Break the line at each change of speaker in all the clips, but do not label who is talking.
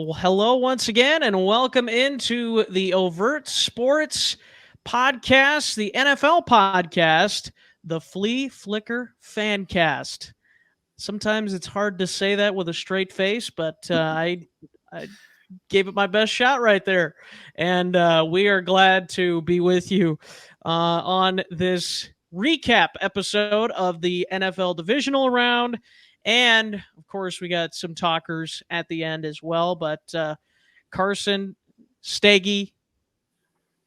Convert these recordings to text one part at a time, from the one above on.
Well, hello once again, and welcome into the Overt Sports Podcast, the NFL podcast, the Flee Flicker Fancast. Sometimes it's hard to say that with a straight face, but I gave it my best shot right there. And we are glad to be with you on this recap episode of the NFL divisional round. And of course, we got some talkers at the end as well. But Carson, Steggy,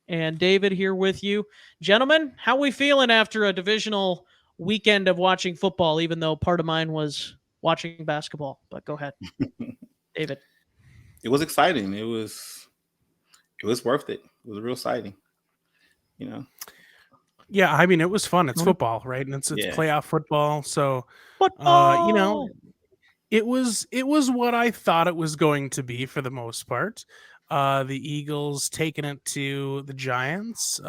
and David here with you. Gentlemen, how we feeling after a divisional weekend of watching football, even though part of mine was watching basketball? But go ahead, David.
It was exciting. It was worth it. It was real exciting.
Yeah, I mean, it was fun. It's football, right? And it's playoff football. So,
Football!
it was what I thought it was going to be for the most part. The Eagles taking it to the Giants.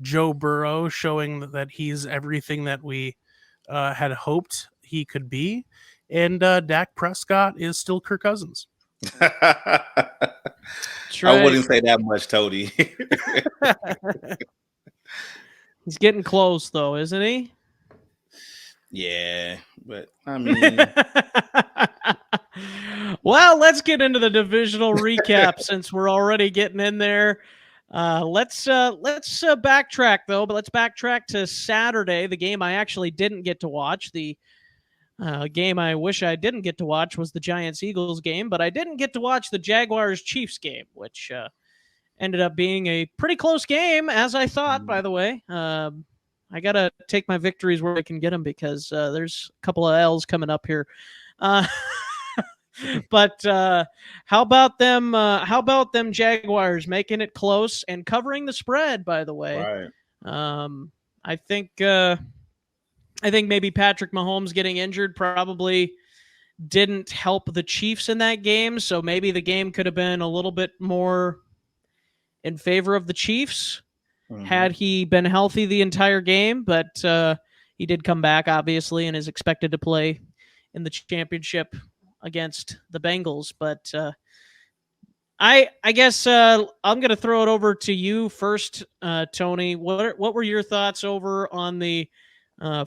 Joe Burrow showing that he's everything that we had hoped he could be. And Dak Prescott is still Kirk Cousins.
I wouldn't say that much, Toady.
He's getting close, though, isn't he?
Yeah, but I mean...
Well, let's get into the divisional recap since we're already getting in there. Let's backtrack, though, but let's backtrack to Saturday, the game I actually didn't get to watch. The game I wish I didn't get to watch was the Giants-Eagles game, but I didn't get to watch the Jaguars-Chiefs game, which ended up being a pretty close game, as I thought, by the way. I got to take my victories where I can get them because there's a couple of L's coming up here. But how about them? How about them Jaguars making it close and covering the spread? By the way,
right.
I think maybe Patrick Mahomes getting injured probably didn't help the Chiefs in that game. So maybe the game could have been a little bit more in favor of the Chiefs had he been healthy the entire game. But he did come back, obviously, and is expected to play in the championship against the Bengals. But I guess I'm going to throw it over to you first, Tony. What were your thoughts over on the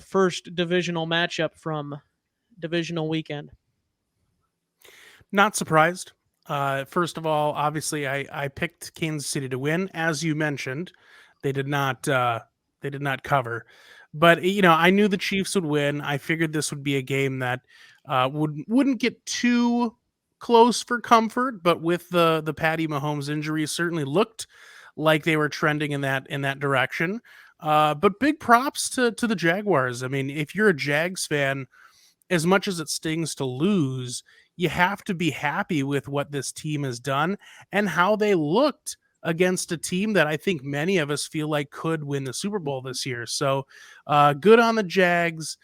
first divisional matchup from divisional weekend?
Not surprised. First of all, obviously, I picked Kansas City to win, as you mentioned. They did not cover, but I knew the Chiefs would win. I figured this would be a game that wouldn't get too close for comfort, but with the Patty Mahomes injury, certainly looked like they were trending in that direction. But big props to the Jaguars. I mean, if you're a Jags fan, as much as it stings to lose, you have to be happy with what this team has done and how they looked against a team that I think many of us feel like could win the Super Bowl this year. So good on the Jags.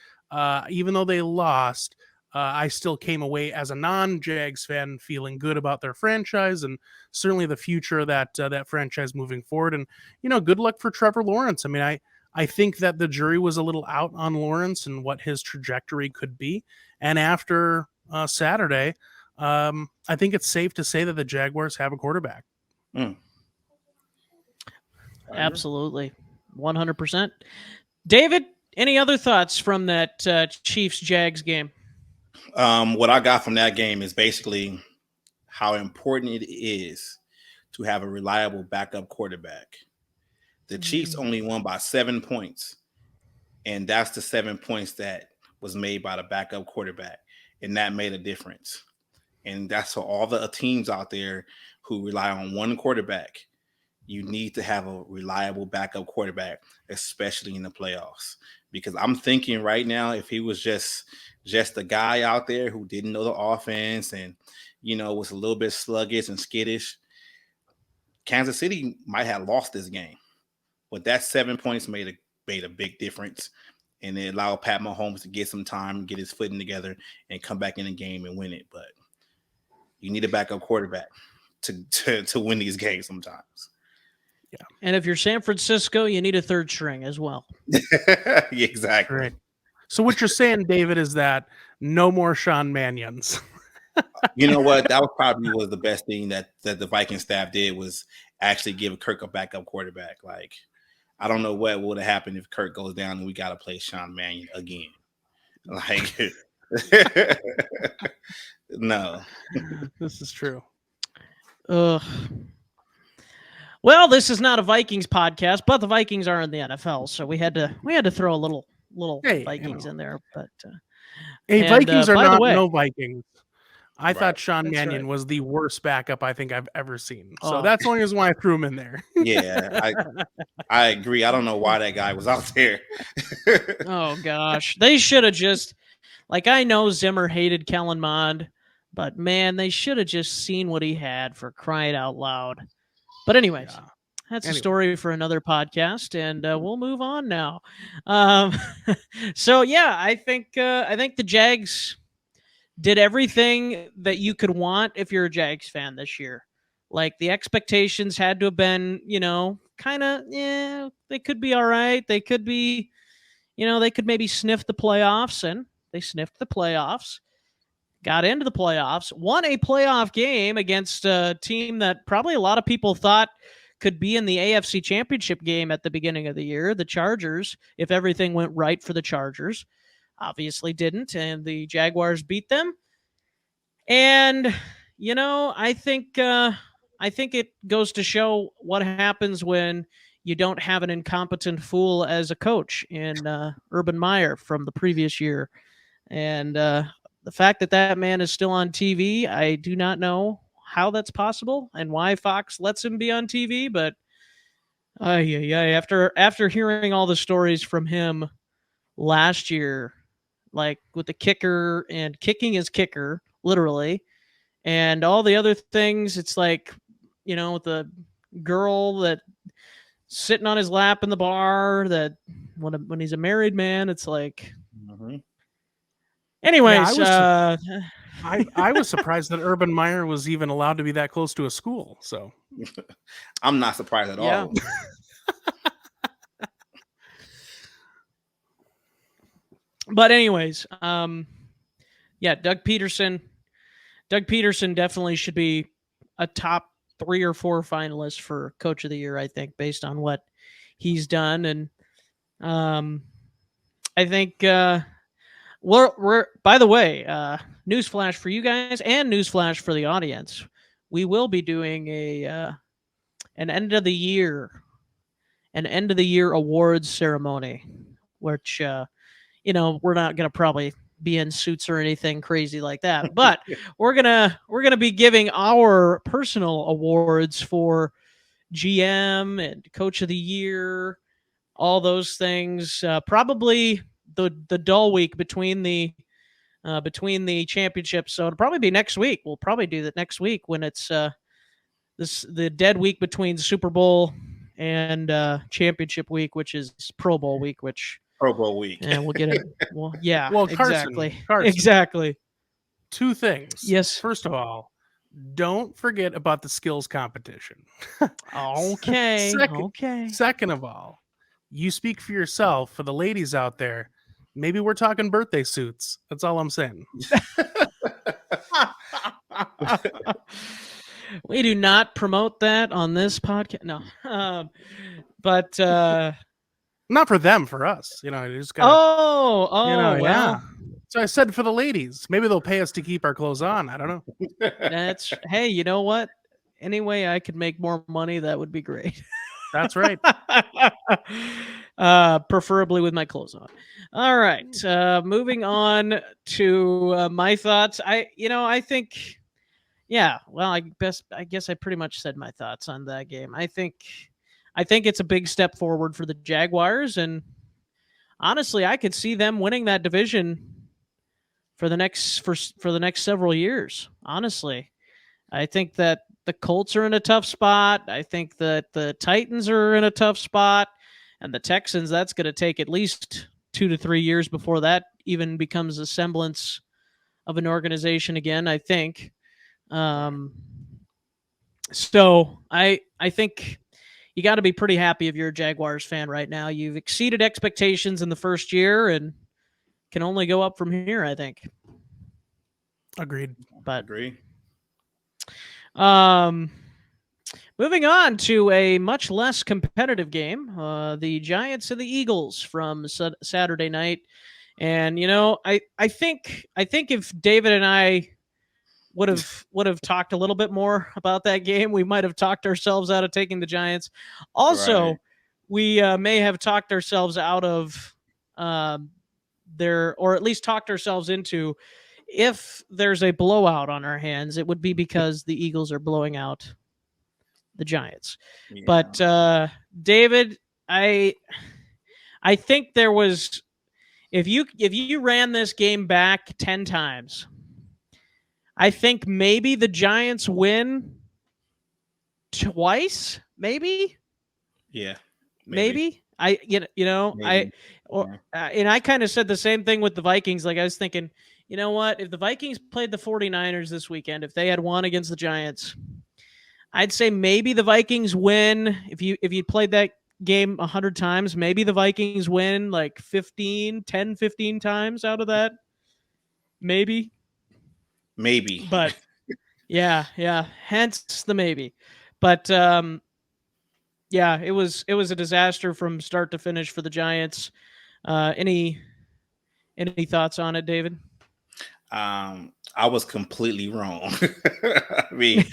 Even though they lost, I still came away as a non-Jags fan feeling good about their franchise and certainly the future of that franchise moving forward. And, good luck for Trevor Lawrence. I mean, I think that the jury was a little out on Lawrence and what his trajectory could be. And after Saturday, I think it's safe to say that the Jaguars have a quarterback.
Absolutely. 100%. David, any other thoughts from that Chiefs-Jags game?
What I got from that game is basically how important it is to have a reliable backup quarterback. The Chiefs only won by 7 points, and that's the 7 points that was made by the backup quarterback, and that made a difference. And that's for all the teams out there who rely on one quarterback. You need to have a reliable backup quarterback, especially in the playoffs. Because I'm thinking right now, if he was just a guy out there who didn't know the offense and, was a little bit sluggish and skittish, Kansas City might have lost this game. But that 7 points made a big difference. And it allowed Pat Mahomes to get some time, get his footing together, and come back in the game and win it. But you need a backup quarterback to win these games sometimes.
Yeah. And if you're San Francisco, you need a third string as well.
Exactly.
Right. So what you're saying, David, is that no more Sean Mannions.
You know what? That was the best thing that the Viking staff did was actually give Kirk a backup quarterback. Like, I don't know what would have happened if Kirk goes down and we got to play Sean Mannion again. Like, no.
This is true.
Ugh. Well, this is not a Vikings podcast, but the Vikings are in the NFL, so we had to throw a little Vikings in there. But
Vikings are
by the
not
way,
no Vikings. I thought Sean
That's
Mannion
right.
was the worst backup I think I've ever seen. So
Oh.
that's the only reason why I threw him in there.
Yeah, I agree. I don't know why that guy was out there.
Oh gosh, they should have just, like, I know Zimmer hated Kellen Mond, but man, they should have just seen what he had, for crying out loud. But anyways,
Yeah.
that's a
Anyway.
story for another podcast, and we'll move on now. So yeah, I think the Jags did everything that you could want if you're a Jags fan this year. Like, the expectations had to have been, kind of, they could be all right. They could be, they could maybe sniff the playoffs, and they sniffed the playoffs, got into the playoffs, won a playoff game against a team that probably a lot of people thought could be in the AFC Championship game at the beginning of the year, the Chargers, if everything went right for the Chargers. Obviously didn't, and the Jaguars beat them. And, I think it goes to show what happens when you don't have an incompetent fool as a coach in Urban Meyer from the previous year. And the fact that man is still on TV, I do not know how that's possible and why Fox lets him be on TV. But after hearing all the stories from him last year, like with the kicker and kicking his kicker, literally, and all the other things, it's like, with the girl that sitting on his lap in the bar, that when he's a married man, it's like.
Mm-hmm.
Anyways,
I was surprised that Urban Meyer was even allowed to be that close to a school. So
I'm not surprised at all.
But anyways, Doug Peterson definitely should be a top 3 or 4 finalist for Coach of the Year, I think, based on what he's done. And I think we're by the way, newsflash for you guys and newsflash for the audience, we will be doing an end of the year awards ceremony, which we're not going to probably be in suits or anything crazy like that, but we're going to be giving our personal awards for GM and Coach of the Year, all those things. Probably the dull week between the championships, so it'll probably be next week. We'll probably do that next week when it's the dead week between Super Bowl and championship week, which is Pro Bowl week, which.
Pro Bowl week.
And we'll get it. Well, yeah.
Well,
exactly.
Carson.
Exactly.
2 things.
Yes.
First of all, don't forget about the skills competition.
Okay.
Second of all, you speak for yourself. For the ladies out there, maybe we're talking birthday suits. That's all I'm saying.
We do not promote that on this podcast. No. But
not for them, for us. You just gotta,
well.
Yeah. So I said for the ladies, maybe they'll pay us to keep our clothes on. I don't know.
Hey, you know what? Any way I could make more money, that would be great.
That's right.
Preferably with my clothes on. All right. Moving on to my thoughts. I think, well, I guess I pretty much said my thoughts on that game. I think it's a big step forward for the Jaguars, and honestly, I could see them winning that division for the next several years. Honestly, I think that the Colts are in a tough spot. I think that the Titans are in a tough spot, and the Texans, that's going to take at least 2 to 3 years before that even becomes a semblance of an organization again, I think. So I think you got to be pretty happy if you're a Jaguars fan right now. You've exceeded expectations in the first year and can only go up from here, I think.
Agreed.
But
Agree.
moving on to a much less competitive game, the Giants and the Eagles from Saturday night. And I think if David and I would have talked a little bit more about that game, we might have talked ourselves out of taking the Giants. Also,
Right.
we may have talked ourselves out of or at least talked ourselves into, if there's a blowout on our hands, it would be because the Eagles are blowing out the Giants.
Yeah.
But David, I think there was, if you ran this game back 10 times, I think maybe the Giants win twice, maybe.
Yeah.
Maybe.
Maybe.
And I kind of said the same thing with the Vikings. Like, I was thinking, you know what? If the Vikings played the 49ers this weekend, if they had won against the Giants, I'd say maybe the Vikings win. If you played that game 100 times, maybe the Vikings win like 15 times out of that. Maybe. But yeah. Hence the maybe. But yeah, it was a disaster from start to finish for the Giants. Any thoughts on it, David?
I was completely wrong. I mean,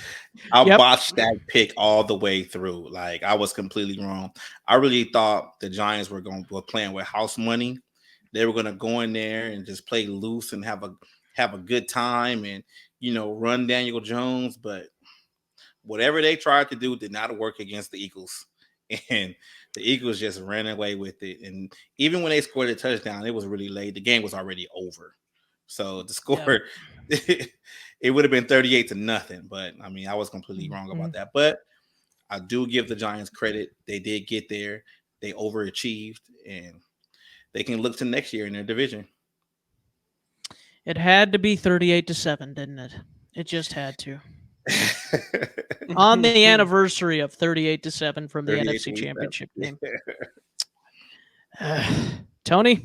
I
Yep.
botched that pick all the way through. Like, I was completely wrong. I really thought the Giants were playing with house money. They were gonna go in there and just play loose and have a good time and run Daniel Jones. But whatever they tried to do did not work against the Eagles. And the Eagles just ran away with it. And even when they scored a touchdown, it was really late. The game was already over. So the score, it would have been 38-0. But I mean, I was completely wrong about that. But I do give the Giants credit. They did get there. They overachieved, and they can look to next year in their division.
It had to be 38-7, didn't it? It just had to. On the anniversary of 38-7 from the NFC Championship game. Tony?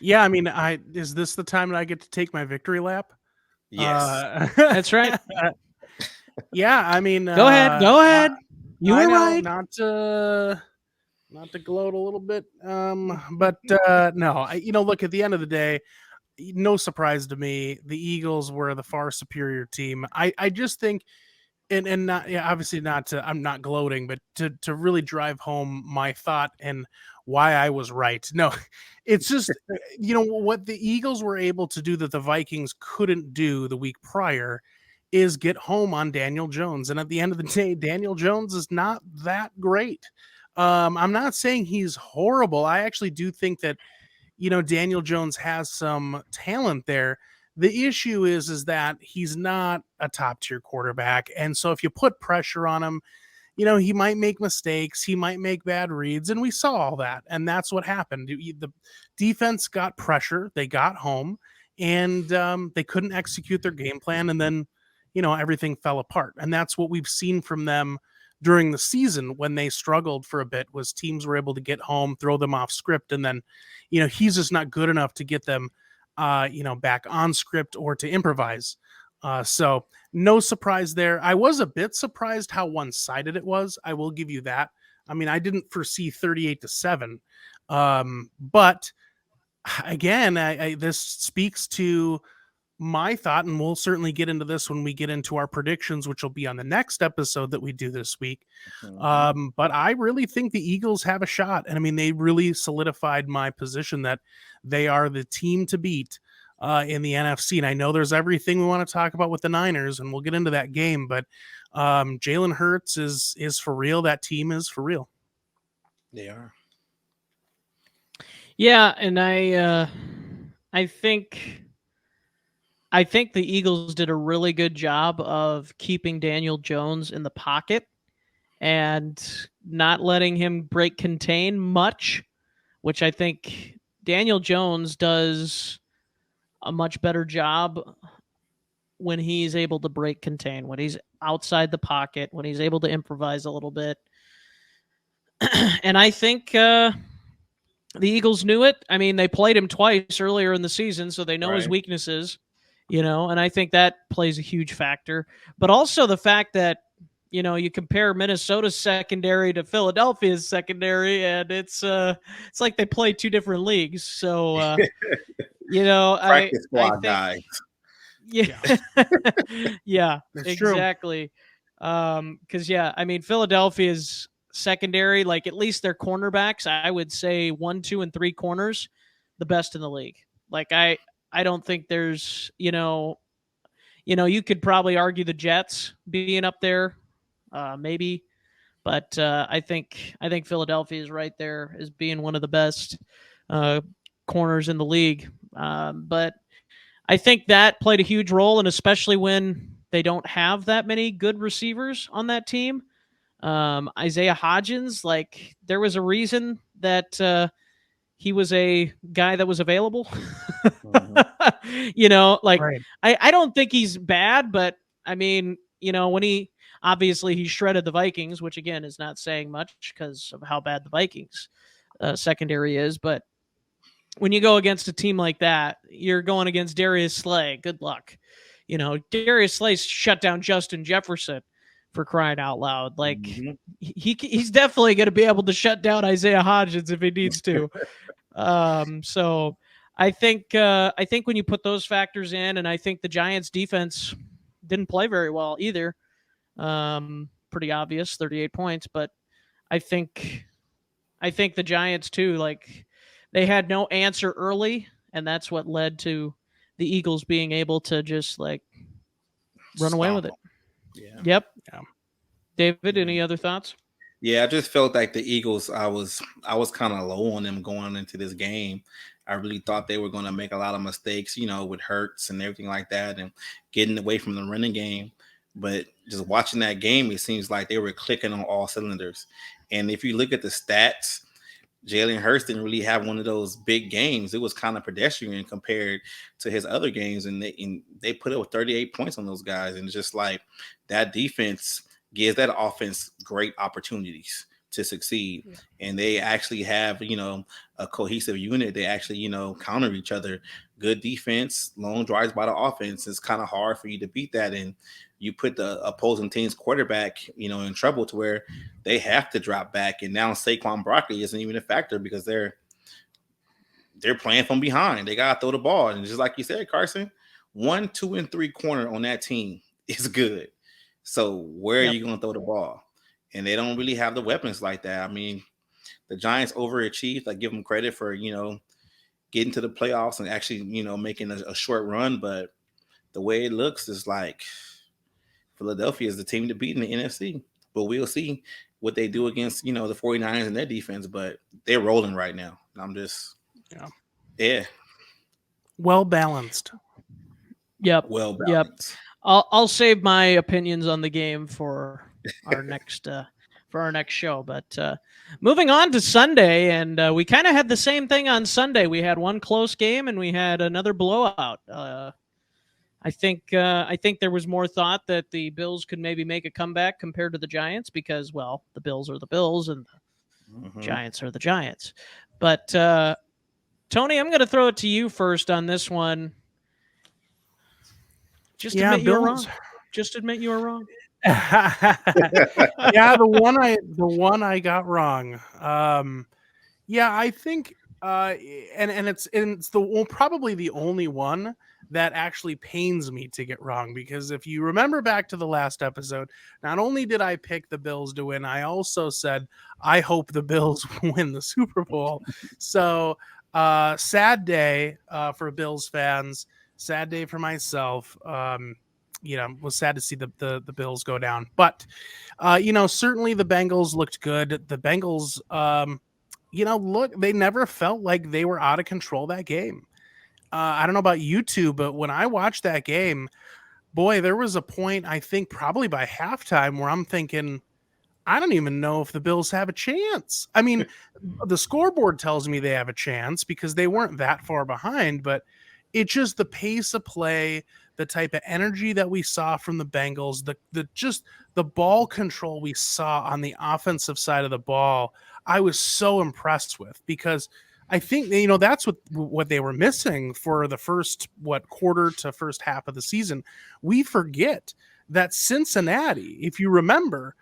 Yeah, I mean, is this the time that I get to take my victory lap?
Yes.
That's right.
Yeah, I mean,
Go ahead. You were right.
Not to gloat a little bit, but no. Look, at the end of the day, no surprise to me. The Eagles were the far superior team. I just think, and not obviously not to. I'm not gloating, but to really drive home my thought and why I was right. No, it's just what the Eagles were able to do that the Vikings couldn't do the week prior is get home on Daniel Jones. And at the end of the day, Daniel Jones is not that great. I'm not saying he's horrible. I actually do think that, Daniel Jones has some talent there. The issue is that he's not a top tier quarterback. And so if you put pressure on him, he might make mistakes. He might make bad reads. And we saw all that. And that's what happened. The defense got pressure. They got home and they couldn't execute their game plan. And then, everything fell apart. And that's what we've seen from them during the season when they struggled for a bit, was teams were able to get home, throw them off script. And then, he's just not good enough to get them, back on script or to improvise. So no surprise there. I was a bit surprised how one-sided it was. I will give you that. I mean, I didn't foresee 38-7. But again, this speaks to my thought, and we'll certainly get into this when we get into our predictions, which will be on the next episode that we do this week. But I really think the Eagles have a shot. And I mean, they really solidified my position that they are the team to beat in the NFC. And I know there's everything we want to talk about with the Niners, and we'll get into that game, but Jalen Hurts is for real. That team is for real.
They are.
Yeah, and I think the Eagles did a really good job of keeping Daniel Jones in the pocket and not letting him break contain much, which I think Daniel Jones does a much better job when he's able to break contain, when he's outside the pocket, when he's able to improvise a little bit. And I think the Eagles knew it. I mean, they played him twice earlier in the season, so they know his weaknesses. and I think that plays a huge factor. But also the fact that, you compare Minnesota's secondary to Philadelphia's secondary, and it's like they play two different leagues. So,
Practice
I
squad
think,
guys.
yeah, yeah,
It's true.
exactly. Because I mean, Philadelphia's secondary, like at least their cornerbacks, I would say 1, 2, and 3 corners, the best in the league. Like I don't think there's, you could probably argue the Jets being up there, maybe, but I think Philadelphia is right there as being one of the best corners in the league. But I think that played a huge role, and especially when they don't have that many good receivers on that team. Isaiah Hodgins, like there was a reason that he was a guy that was available. Like
Right.
I don't think he's bad, but I mean, when he shredded the Vikings, which again is not saying much because of how bad the Vikings secondary is. But when you go against a team like that, you're going against Darius Slay. Good luck. Darius Slay shut down Justin Jefferson, for crying out loud. Like he's definitely going to be able to shut down Isaiah Hodgins if he needs to. So I think when you put those factors in, and I think the Giants defense didn't play very well either. Pretty obvious, 38 points, but I think the Giants too, like they had no answer early, and that's what led to the Eagles being able to just like run away with it.
Yeah.
Yep.
Yeah.
David, any other thoughts?
Yeah, I just felt like the Eagles, I was kind of low on them going into this game. I really thought they were going to make a lot of mistakes, with Hurts and everything like that, and getting away from the running game. But just watching that game, it seems like they were clicking on all cylinders. And if you look at the stats, Jalen Hurts didn't really have one of those big games. It was kind of pedestrian compared to his other games, and they put up 38 points on those guys. And it's just like that defense gives that offense great opportunities to succeed. Yeah. And they actually have, a cohesive unit. They actually, counter each other. Good defense, long drives by the offense. It's kind of hard for you to beat that. And you put the opposing team's quarterback, in trouble to where they have to drop back. And now Saquon Barkley isn't even a factor because they're playing from behind. They got to throw the ball. And just like you said, Carson, 1, 2, and 3 corner on that team is good. So where are you going to throw the ball? And they don't really have the weapons like that. I mean, the Giants overachieved. I give them credit for, getting to the playoffs and actually, making a short run. But the way it looks is like Philadelphia is the team to beat in the NFC. But we'll see what they do against, the 49ers and their defense. But they're rolling right now. I'm just, yeah.
Well balanced.
Yep.
Well balanced.
Yep. I'll save my opinions on the game for our next show. But moving on to Sunday, and we kind of had the same thing on Sunday. We had one close game and we had another blowout. I think there was more thought that the Bills could maybe make a comeback compared to the Giants because, well, the Bills are the Bills and the Giants are the Giants. But Tony, I'm going to throw it to you first on this one. Just admit you were wrong. Just admit you were wrong.
Yeah, the one I got wrong. I think and it's probably the only one that actually pains me to get wrong, because if you remember back to the last episode, not only did I pick the Bills to win, I also said I hope the Bills win the Super Bowl. So sad day for Bills fans. Sad day for myself. Was sad to see the Bills go down. But, certainly the Bengals looked good. The Bengals, look, they never felt like they were out of control that game. I don't know about you two, but when I watched that game, boy, there was a point, I think probably by halftime, where I'm thinking, I don't even know if the Bills have a chance. I mean, the scoreboard tells me they have a chance because they weren't that far behind, but it's just the pace of play, the type of energy that we saw from the Bengals, the ball control we saw on the offensive side of the ball, I was so impressed with, because I think that's what they were missing for the first quarter to first half of the season. We forget that Cincinnati, if you remember,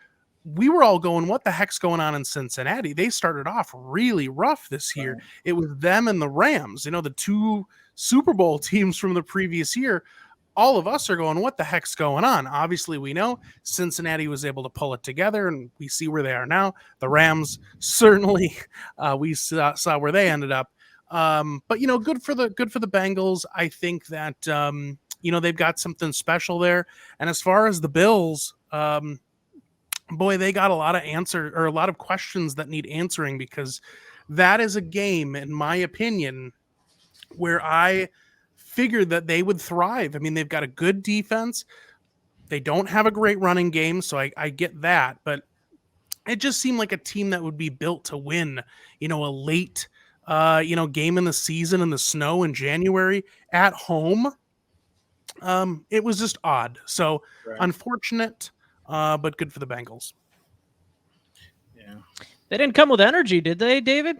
we were all going, what the heck's going on in Cincinnati? They started off really rough this year.
Right.
It was them and the Rams, the two Super Bowl teams from the previous year. All of us are going, what the heck's going on? Obviously, we know Cincinnati was able to pull it together, and we see where they are now. The Rams, certainly, we saw where they ended up. But good for the Bengals. I think that they've got something special there. And as far as the Bills, boy, they got a lot of questions that need answering, because that is a game, in my opinion, where I figured that they would thrive. I mean, they've got a good defense. They don't have a great running game, so I get that. But it just seemed like a team that would be built to win, a late, game in the season in the snow in January at home. It was just odd. So unfortunate, but good for the Bengals.
Yeah.
They didn't come with energy, did they, David?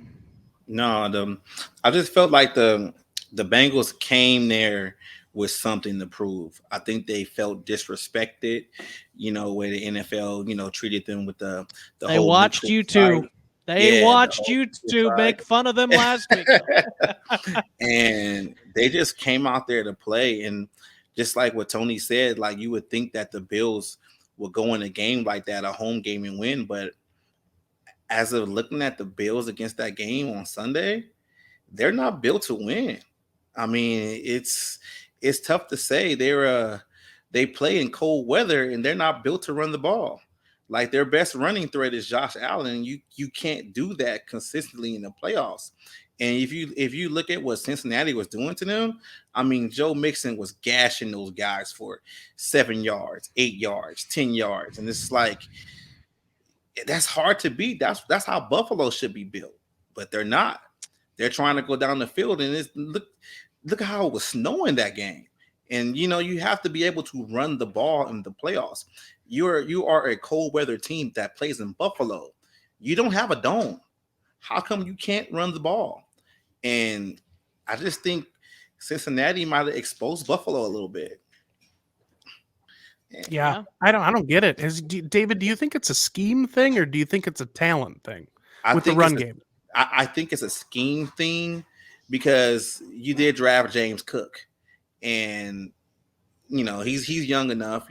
No, I just felt like the Bengals came there with something to prove. I think they felt disrespected, where the NFL, treated them with the
They
whole
watched you two. They watched you two make fun of them last week.
And they just came out there to play. And just like what Tony said, like, you would think that the Bills would go in a game like that, a home game, and win. But as of looking at the Bills against that game on Sunday, they're not built to win. I mean, it's tough to say. They play in cold weather, and they're not built to run the ball. Like, their best running threat is Josh Allen. You can't do that consistently in the playoffs. And if you look at what Cincinnati was doing to them, I mean, Joe Mixon was gashing those guys for 7 yards, 8 yards, 10 yards, and it's like, that's hard to beat. That's how Buffalo should be built, but they're not. They're trying to go down the field, and look how it was snowing that game. And you have to be able to run the ball in the playoffs. You are a cold weather team that plays in Buffalo. You don't have a dome. How come you can't run the ball? And I just think Cincinnati might have exposed Buffalo a little bit.
Yeah. I don't get it. David, do you think it's a scheme thing, or do you think it's a talent thing with the run game?
I think it's a scheme thing, because you did draft James Cook, and he's young enough.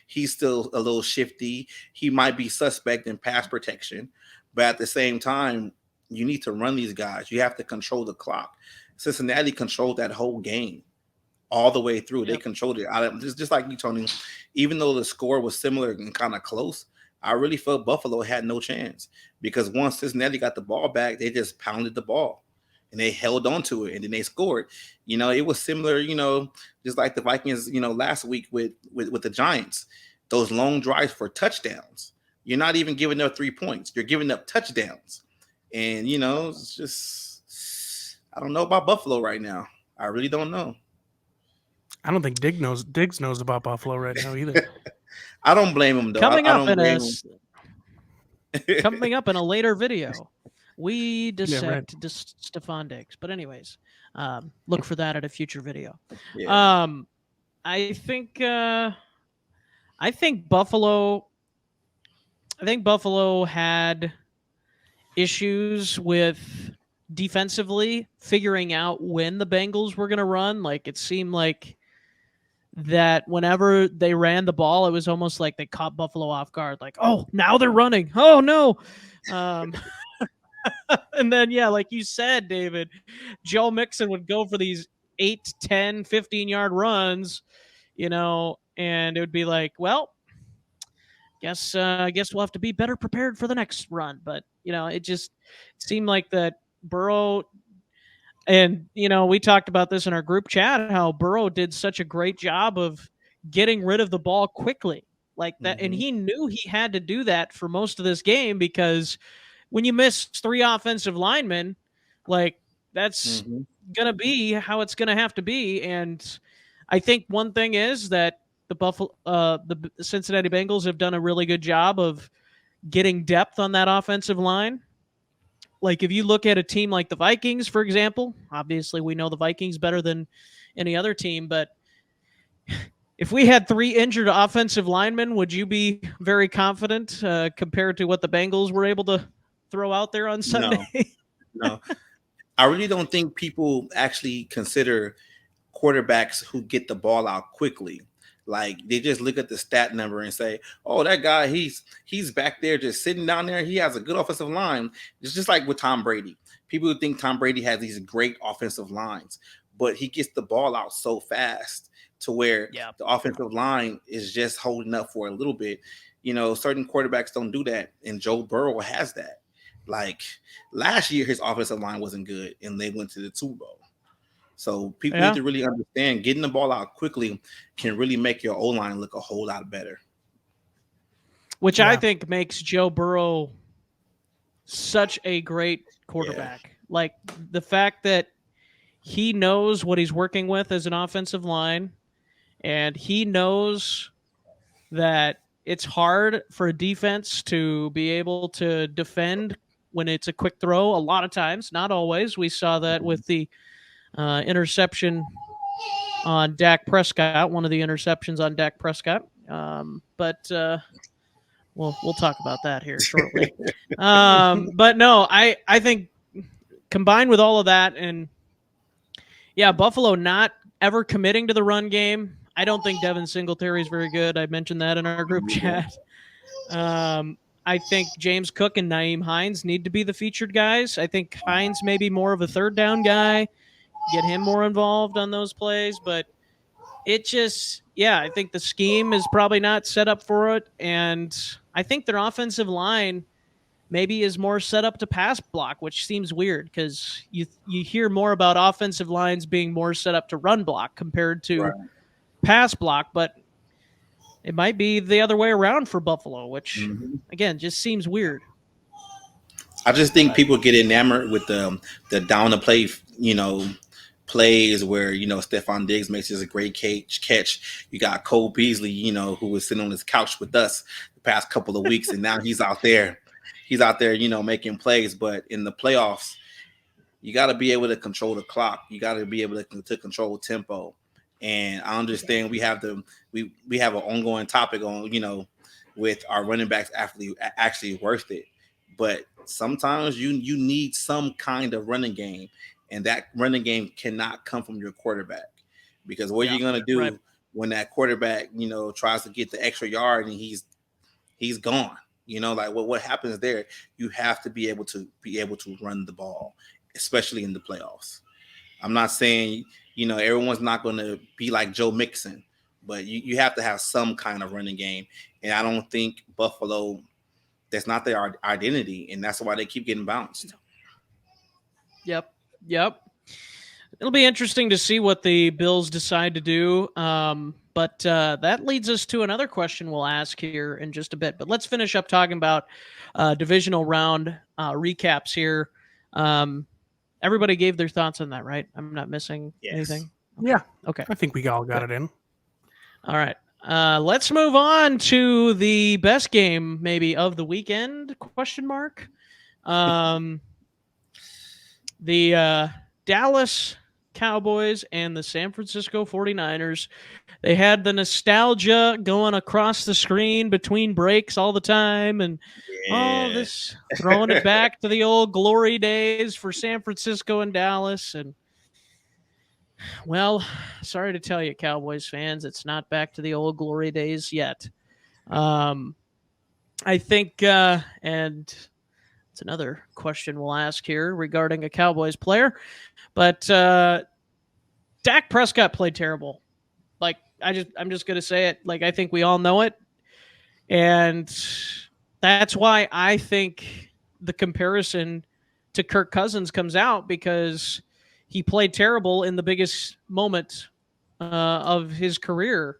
He's still a little shifty. He might be suspect in pass protection, but at the same time, you need to run these guys. You have to control the clock. Cincinnati controlled that whole game all the way through. Yep. They controlled it. Just like you, Tony. Even though the score was similar and kind of close, I really felt Buffalo had no chance, because once Cincinnati got the ball back, they just pounded the ball and they held on to it, and then they scored. It was similar, just like the Vikings, last week with the Giants, those long drives for touchdowns. You're not even giving up 3 points. You're giving up touchdowns. And, it's just, I don't know about Buffalo right now. I really don't know.
I don't think Diggs knows about Buffalo right now either.
I don't blame him, though.
Coming up in a later video, we dissect Stephon Diggs. But anyways, look for that at a future video. Yeah. I think Buffalo had issues with defensively figuring out when the Bengals were going to run. Like, it seemed like that whenever they ran the ball, it was almost like they caught Buffalo off guard. Like, oh, now they're running. Oh, no. And then, yeah, like you said, David, Joe Mixon would go for these 8, 10, 15-yard runs, and it would be like, well, guess we'll have to be better prepared for the next run. But, it just seemed like that Burrow, and, we talked about this in our group chat, how Burrow did such a great job of getting rid of the ball quickly like that. Mm-hmm. And he knew he had to do that for most of this game, because when you miss 3 offensive linemen, like, that's going to be how it's going to have to be. And I think one thing is that the Cincinnati Bengals have done a really good job of getting depth on that offensive line. like if you look at a team like the Vikings, for example, obviously we know the Vikings better than any other team, but if we had 3 injured offensive linemen, would you be very confident compared to what the Bengals were able to throw out there on Sunday?
No. I really don't think people actually consider quarterbacks who get the ball out quickly. Like they just look at the stat number and say, "Oh, that guy, he's back there just sitting down there. He has a good offensive line." It's just like with Tom Brady. People think Tom Brady has these great offensive lines, but he gets the ball out so fast to where the offensive line is just holding up for a little bit. Certain quarterbacks don't do that, and Joe Burrow has that. Like last year, his offensive line wasn't good, and they went to the Super Bowl. So people need to really understand getting the ball out quickly can really make your O-line look a whole lot better.
Which I think makes Joe Burrow such a great quarterback. Yeah. Like the fact that he knows what he's working with as an offensive line, and he knows that it's hard for a defense to be able to defend when it's a quick throw a lot of times, not always. We saw that with the interception on Dak Prescott, one of the interceptions on Dak Prescott. But we'll talk about that here shortly. But no, I think combined with all of that, and Buffalo not ever committing to the run game. I don't think Devin Singletary is very good. I mentioned that in our group chat. I think James Cook and Nyheim Hines need to be the featured guys. I think Hines may be more of a third down guy. Get him more involved on those plays, but it just, I think the scheme is probably not set up for it, and I think their offensive line maybe is more set up to pass block, which seems weird because you hear more about offensive lines being more set up to run block compared to pass block, but it might be the other way around for Buffalo, which, again, just seems weird.
I just think people get enamored with the down the play, plays where, Stephon Diggs makes this a great catch. You got Cole Beasley, who was sitting on his couch with us the past couple of weeks, and now he's out there. He's out there, making plays. But in the playoffs, you got to be able to control the clock. You got to be able to control tempo. And I understand we have we have an ongoing topic on, with our running backs actually worth it. But sometimes you need some kind of running game. And that running game cannot come from your quarterback, because what you're going to do when that quarterback, tries to get the extra yard and he's gone, like what happens there, you have to be able to run the ball, especially in the playoffs. I'm not saying, everyone's not going to be like Joe Mixon, but you have to have some kind of running game. And I don't think Buffalo, that's not their identity. And that's why they keep getting bounced.
Yep. It'll be interesting to see what the Bills decide to do. But that leads us to another question we'll ask here in just a bit. But let's finish up talking about divisional round recaps here. Everybody gave their thoughts on that, right? I'm not missing anything?
Yeah.
Okay.
I think we all got it in.
All right. Let's move on to the best game maybe of the weekend, ? The Dallas Cowboys and the San Francisco 49ers, they had the nostalgia going across the screen between breaks all the time, and this throwing it back to the old glory days for San Francisco and Dallas. And, well, sorry to tell you, Cowboys fans, it's not back to the old glory days yet. I think, and it's another question we'll ask here regarding a Cowboys player, but Dak Prescott played terrible. Like, I'm just gonna say it. Like, I think we all know it, and that's why I think the comparison to Kirk Cousins comes out, because he played terrible in the biggest moment of his career.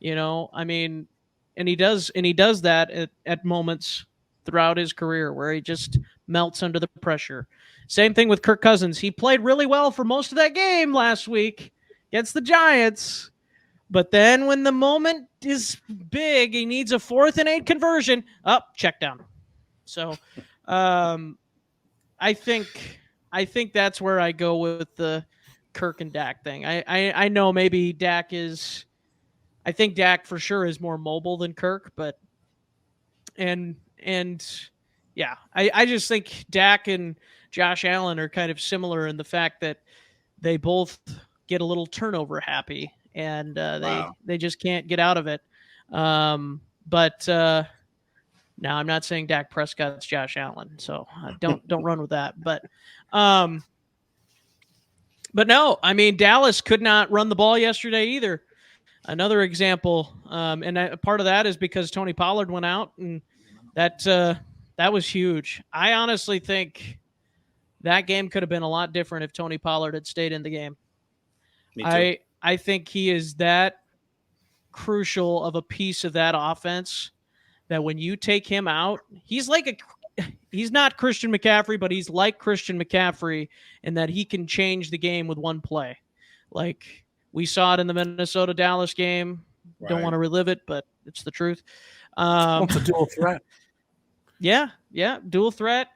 I mean, and he does that at moments throughout his career where he just melts under the pressure. Same thing with Kirk Cousins. He played really well for most of that game last week against the Giants, but then when the moment is big, he needs a 4th and 8 conversion. Check down. So I I think that's where I go with the Kirk and Dak thing. I know maybe Dak is. I think Dak for sure is more mobile than Kirk, but and yeah, I just think Dak and Josh Allen are kind of similar in the fact that they both get a little turnover happy, and
Wow.
they just can't get out of it. But now I'm not saying Dak Prescott's Josh Allen, so don't run with that. But no, I mean Dallas could not run the ball yesterday either. Another example, and part of that is because Tony Pollard went out, and that was huge. I honestly think that game could have been a lot different if Tony Pollard had stayed in the game.
Me too.
I think he is that crucial of a piece of that offense that when you take him out, he's not Christian McCaffrey, but he's like Christian McCaffrey in that he can change the game with one play. Like we saw it in the Minnesota Dallas game.
Right.
Don't want to relive it, but it's the truth.
It's a dual threat.
Yeah, dual threat.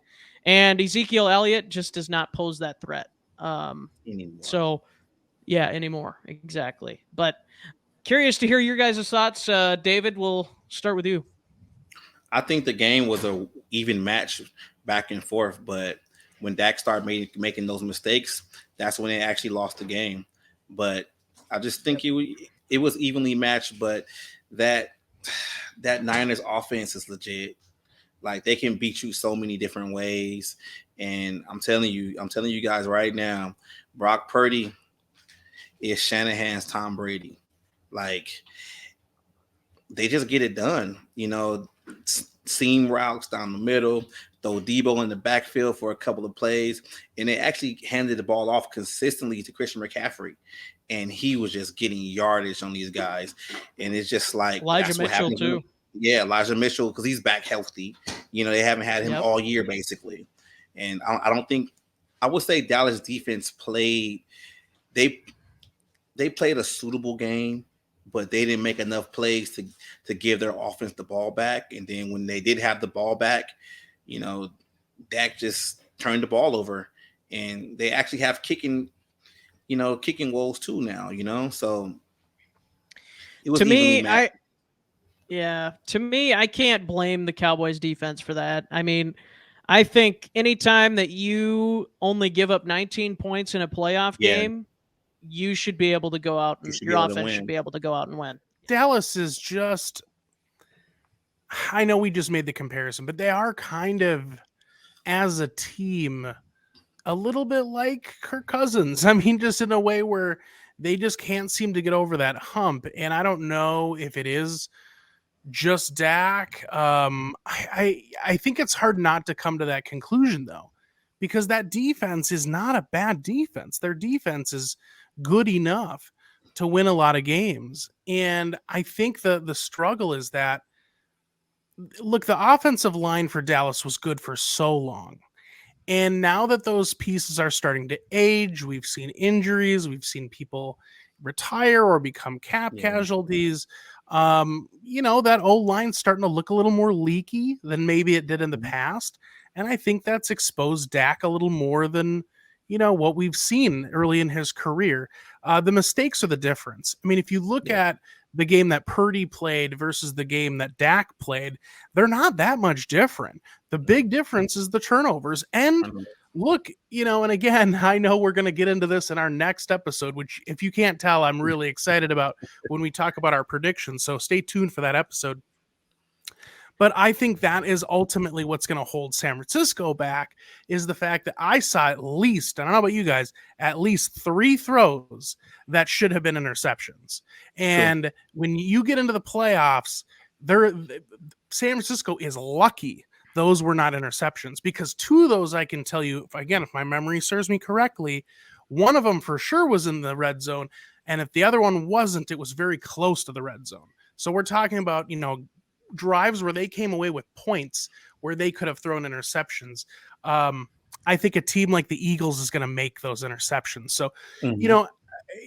And Ezekiel Elliott just does not pose that threat.
Anymore.
So, yeah, anymore. Exactly. But curious to hear your guys' thoughts. David, we'll start with you.
I think the game was a even match back and forth, but when Dak started making those mistakes, that's when they actually lost the game. But I just think it was evenly matched, but that Niners offense is legit. Like they can beat you so many different ways. And I'm telling you guys right now, Brock Purdy is Shanahan's Tom Brady. Like they just get it done, seam routes down the middle, throw Debo in the backfield for a couple of plays, and they actually handed the ball off consistently to Christian McCaffrey, and he was just getting yardage on these guys, and it's just like
Elijah Mitchell too.
Yeah, Elijah Mitchell because he's back healthy. They haven't had him all year basically, and I don't think I would say Dallas defense played. They played a suitable game, but they didn't make enough plays to give their offense the ball back. And then when they did have the ball back, Dak just turned the ball over. And they actually have kicking woes too now, So it was
to me, I can't blame the Cowboys defense for that. I mean, I think anytime that you only give up 19 points in a playoff game, you should be able to go out and your offense should be able to go out and win.
Dallas is just, I know we just made the comparison, but they are kind of, as a team, a little bit like Kirk Cousins. I mean, just in a way where they just can't seem to get over that hump. And I don't know if it is just Dak. I think it's hard not to come to that conclusion, though, because that defense is not a bad defense. Their defense is good enough to win a lot of games. And I think the struggle is that, look, the offensive line for Dallas was good for so long. And now that those pieces are starting to age, we've seen injuries, we've seen people retire or become cap casualties. That O-line's starting to look a little more leaky than maybe it did in the past. And I think that's exposed Dak a little more than, what we've seen early in his career. The mistakes are the difference. I mean, if you look at the game that Purdy played versus the game that Dak played, they're not that much different. The big difference is the turnovers. And look, and again, I know we're going to get into this in our next episode, which if you can't tell, I'm really excited about when we talk about our predictions. So stay tuned for that episode. But I think that is ultimately what's going to hold San Francisco back, is the fact that I saw at least, and I don't know about you guys, at least 3 throws that should have been interceptions. And when you get into the playoffs, San Francisco is lucky those were not interceptions, because 2 of those, I can tell you, if my memory serves me correctly, one of them for sure was in the red zone. And if the other one wasn't, it was very close to the red zone. So we're talking about, drives where they came away with points where they could have thrown interceptions. I think a team like the Eagles is going to make those interceptions. So,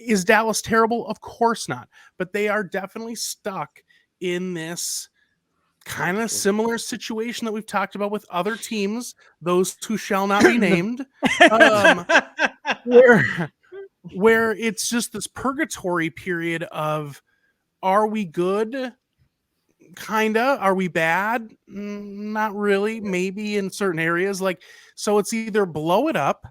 is Dallas terrible? Of course not. But they are definitely stuck in this kind of similar situation that we've talked about with other teams, those who shall not be named, where it's just this purgatory period of, are we good? Kinda. Are we bad? Not really. Maybe in certain areas. Like, so it's either blow it up,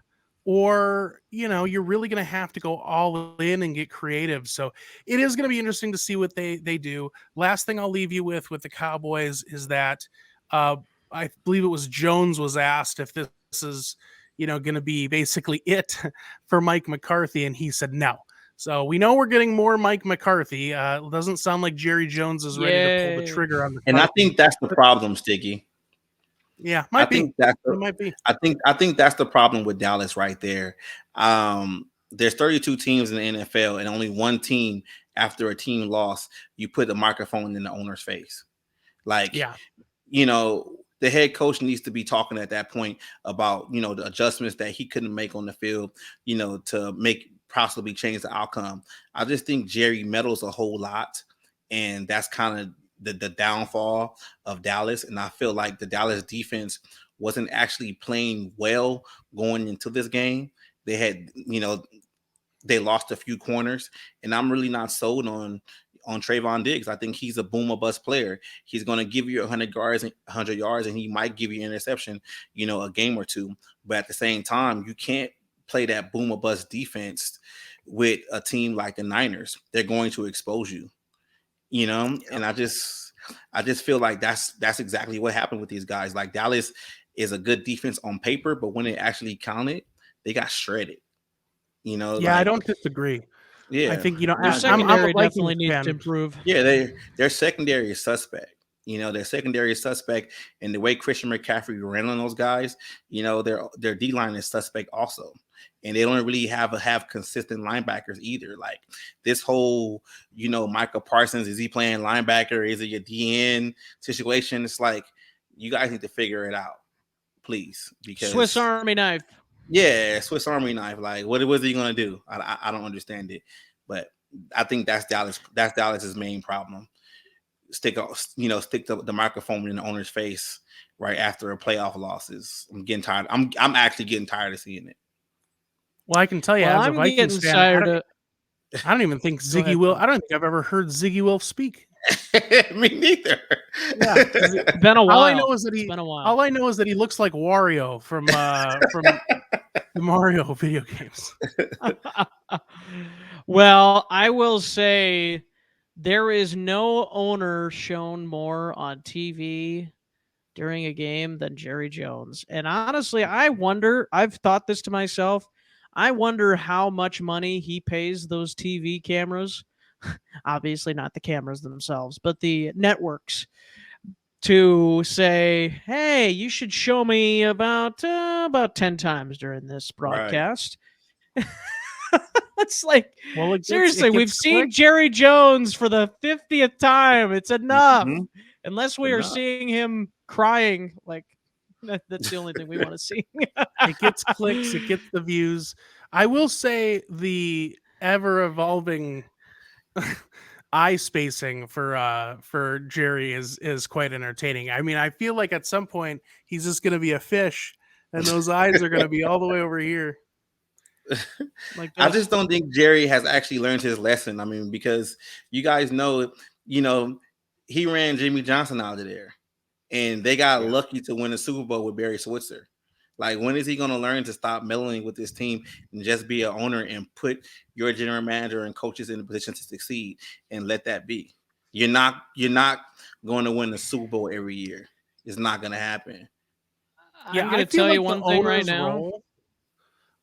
or you're really going to have to go all in and get creative. So it is going to be interesting to see what they do. Last thing I'll leave you with the Cowboys is that I believe it was Jones was asked if this is going to be basically it for Mike McCarthy, and he said no. So we know we're getting more Mike McCarthy. It doesn't sound like Jerry Jones is ready to pull the trigger on the.
And I think that's the problem, Sticky.
Yeah,
I think that's the problem with Dallas right there. There's 32 teams in the NFL, and only one team, after a team loss, you put the microphone in the owner's face. Like, the head coach needs to be talking at that point about, the adjustments that he couldn't make on the field, to make possibly change the outcome. I just think Jerry meddles a whole lot, and that's kind of the downfall of Dallas. And I feel like the Dallas defense wasn't actually playing well going into this game. They had, they lost a few corners, and I'm really not sold on Trayvon Diggs. I think he's a boom or bust player. He's going to give you 100 yards, and he might give you an interception, a game or two. But at the same time, you can't play that boom or bust defense with a team like the Niners. They're going to expose you, and I just feel like that's exactly what happened with these guys. Like, Dallas is a good defense on paper, but when it actually counted, they got shredded.
I don't disagree.
Yeah,
I think
their secondary definitely needs to improve.
Yeah, their secondary is suspect. Their secondary is suspect, and the way Christian McCaffrey ran on those guys, their D line is suspect also, and they don't really have consistent linebackers either. Like, this whole Michael Parsons, is he playing linebacker? Is it a DN situation? It's like, you guys need to figure it out, please. Because
Swiss Army knife.
Yeah, Swiss Army knife. Like, what was he gonna do? I don't understand it, but I think that's Dallas. That's Dallas's main problem. Stick the microphone in the owner's face right after a playoff loss. I'm getting tired. I'm actually getting tired of seeing it.
Well, I can tell you, as a Vikings fan, I don't even think Ziggy Wilf. I don't think I've ever heard Ziggy Wilf speak.
Me neither.
Yeah,
it's been a while.
All I know is that he looks like Wario from the Mario video games.
Well, I will say there is no owner shown more on TV during a game than Jerry Jones. And honestly, I've thought this to myself, I wonder how much money he pays those TV cameras. Obviously not the cameras themselves, but the networks, to say, hey, you should show me about 10 times during this broadcast. Right. It's like, seriously, we've seen Jerry Jones for the 50th time. It's enough. Mm-hmm. Unless we are seeing him crying, like, that's the only thing we want to see.
It gets clicks, it gets the views. I will say the ever-evolving eye spacing for Jerry is quite entertaining. I mean, I feel like at some point he's just going to be a fish, and those eyes are going to be all the way over here.
Like, I just don't think Jerry has actually learned his lesson. I mean, because you guys know, he ran Jimmy Johnson out of there, and they got lucky to win the Super Bowl with Barry Switzer. Like, when is he going to learn to stop meddling with this team and just be an owner and put your general manager and coaches in a position to succeed and let that be? You're not going to win the Super Bowl every year. It's not going to happen.
Yeah, I'm going to tell you one thing right now.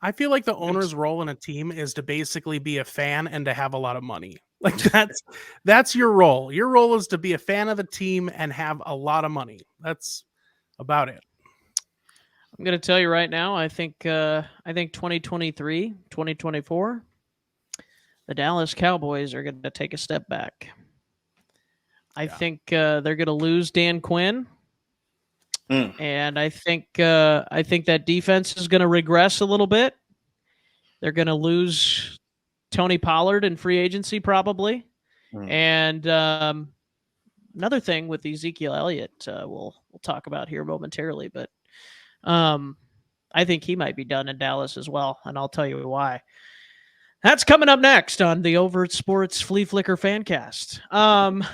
I feel like the owner's role in a team is to basically be a fan and to have a lot of money. Like, that's your role. Your role is to be a fan of the team and have a lot of money. That's about it.
I'm going to tell you right now, I think 2023, 2024, the Dallas Cowboys are going to take a step back. I think they're going to lose Dan Quinn. And I think that defense is going to regress a little bit. They're going to lose Tony Pollard in free agency probably. And another thing with Ezekiel Elliott, we'll talk about here momentarily, but um, I think he might be done in Dallas as well, and I'll tell you why. That's coming up next on the Overt Sports Flea Flicker Fancast.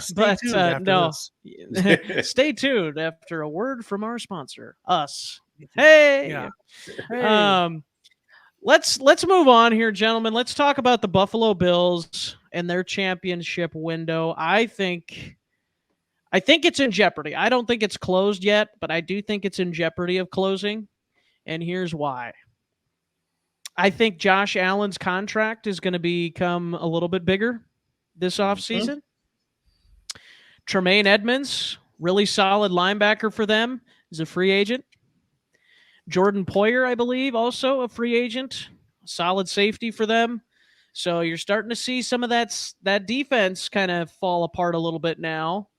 Stay tuned after
No,
this.
stay tuned after a word from our sponsor, us. Hey,
Yeah.
um, let's move on here, gentlemen. Let's talk about the Buffalo Bills and their championship window. I think it's in jeopardy. I don't think it's closed yet, but I do think it's in jeopardy of closing, and here's why. I think Josh Allen's contract is going to become a little bit bigger this offseason. Tremaine Edmonds, really solid linebacker for them, is a free agent. Jordan Poyer, I believe, also a free agent, solid safety for them. So you're starting to see some of that defense kind of fall apart a little bit now.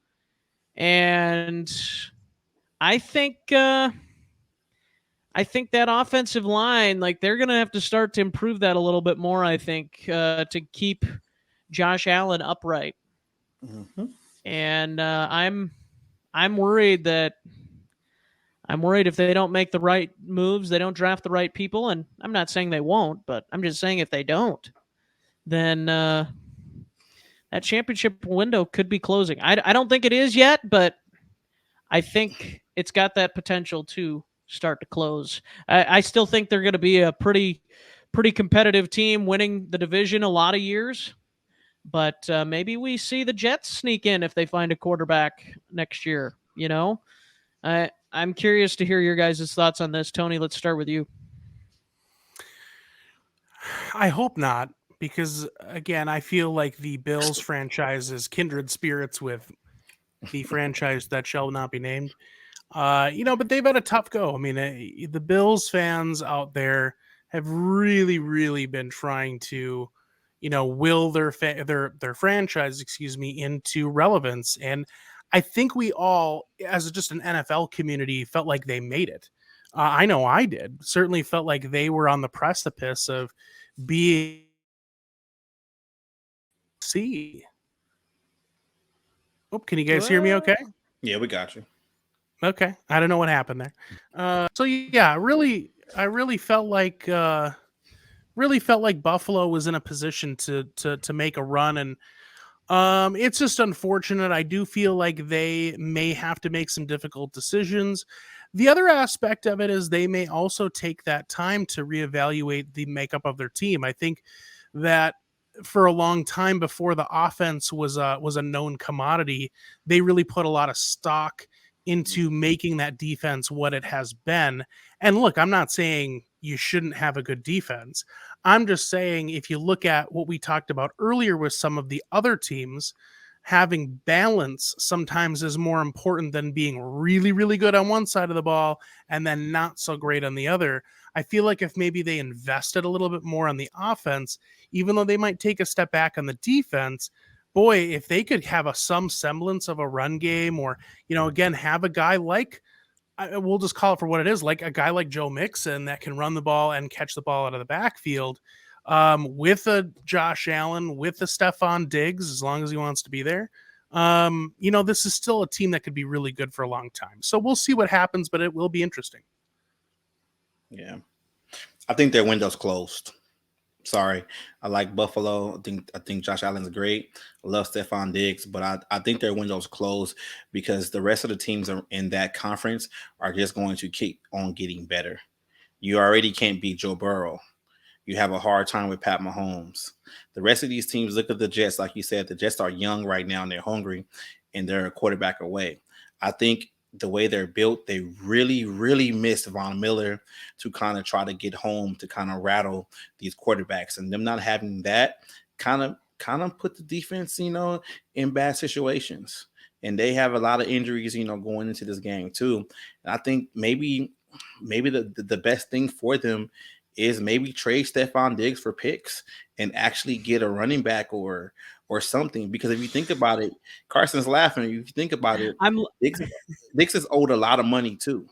And I think that offensive line, like they're going to have to start to improve that a little bit more, I think, to keep Josh Allen upright.
Mm-hmm.
And I'm worried that if they don't make the right moves, they don't draft the right people, and I'm not saying they won't, but I'm just saying if they don't, then that championship window could be closing. I don't think it is yet, but I think it's got that potential to start to close. I still think they're going to be a pretty competitive team, winning the division a lot of years. But maybe we see the Jets sneak in if they find a quarterback next year. You know, I'm curious to hear your guys' thoughts on this. Tony, let's start with you.
I hope not, because again, I feel like the Bills franchise is kindred spirits with the franchise that shall not be named. But they've had a tough go. I mean, the Bills fans out there have really, really been trying to, will their franchise, into relevance. And I think we all, as just an NFL community, felt like they made it. I know I did. Certainly felt like they were on the precipice of being. See. Oh, can you guys hear me? Okay.
Yeah, we got you.
Okay, I don't know what happened there. So yeah, I really felt like Buffalo was in a position to make a run, and it's just unfortunate. I do feel like they may have to make some difficult decisions. The other aspect of it is they may also take that time to reevaluate the makeup of their team. I think that for a long time before the offense was a known commodity, they really put a lot of stock into making that defense what it has been. And look, I'm not saying you shouldn't have a good defense. I'm just saying if you look at what we talked about earlier with some of the other teams, having balance sometimes is more important than being really, really good on one side of the ball and then not so great on the other. I feel like if maybe they invested a little bit more on the offense, even though they might take a step back on the defense, boy, if they could have some semblance of a run game, or, again, have a guy like, we'll just call it for what it is, like a guy like Joe Mixon that can run the ball and catch the ball out of the backfield, with a Josh Allen, with a Stephon Diggs, as long as he wants to be there. This is still a team that could be really good for a long time. So we'll see what happens, but it will be interesting.
Yeah. I think their window's closed. Sorry. I like Buffalo. I think Josh Allen's great. I love Stephon Diggs, but I think their window's closed because the rest of the teams in that conference are just going to keep on getting better. You already can't beat Joe Burrow. You have a hard time with Pat Mahomes. The rest of these teams, look at the Jets. Like you said, the Jets are young right now and they're hungry and they're a quarterback away. I think the way they're built, they really, really missed Von Miller to kind of try to get home, to kind of rattle these quarterbacks. And them not having that kind of put the defense, in bad situations. And they have a lot of injuries, going into this game too. And I think maybe the best thing for them is maybe trade Stephon Diggs for picks and actually get a running back or something. Because if you think about it, Carson's laughing. If you think about it, Diggs is owed a lot of money too,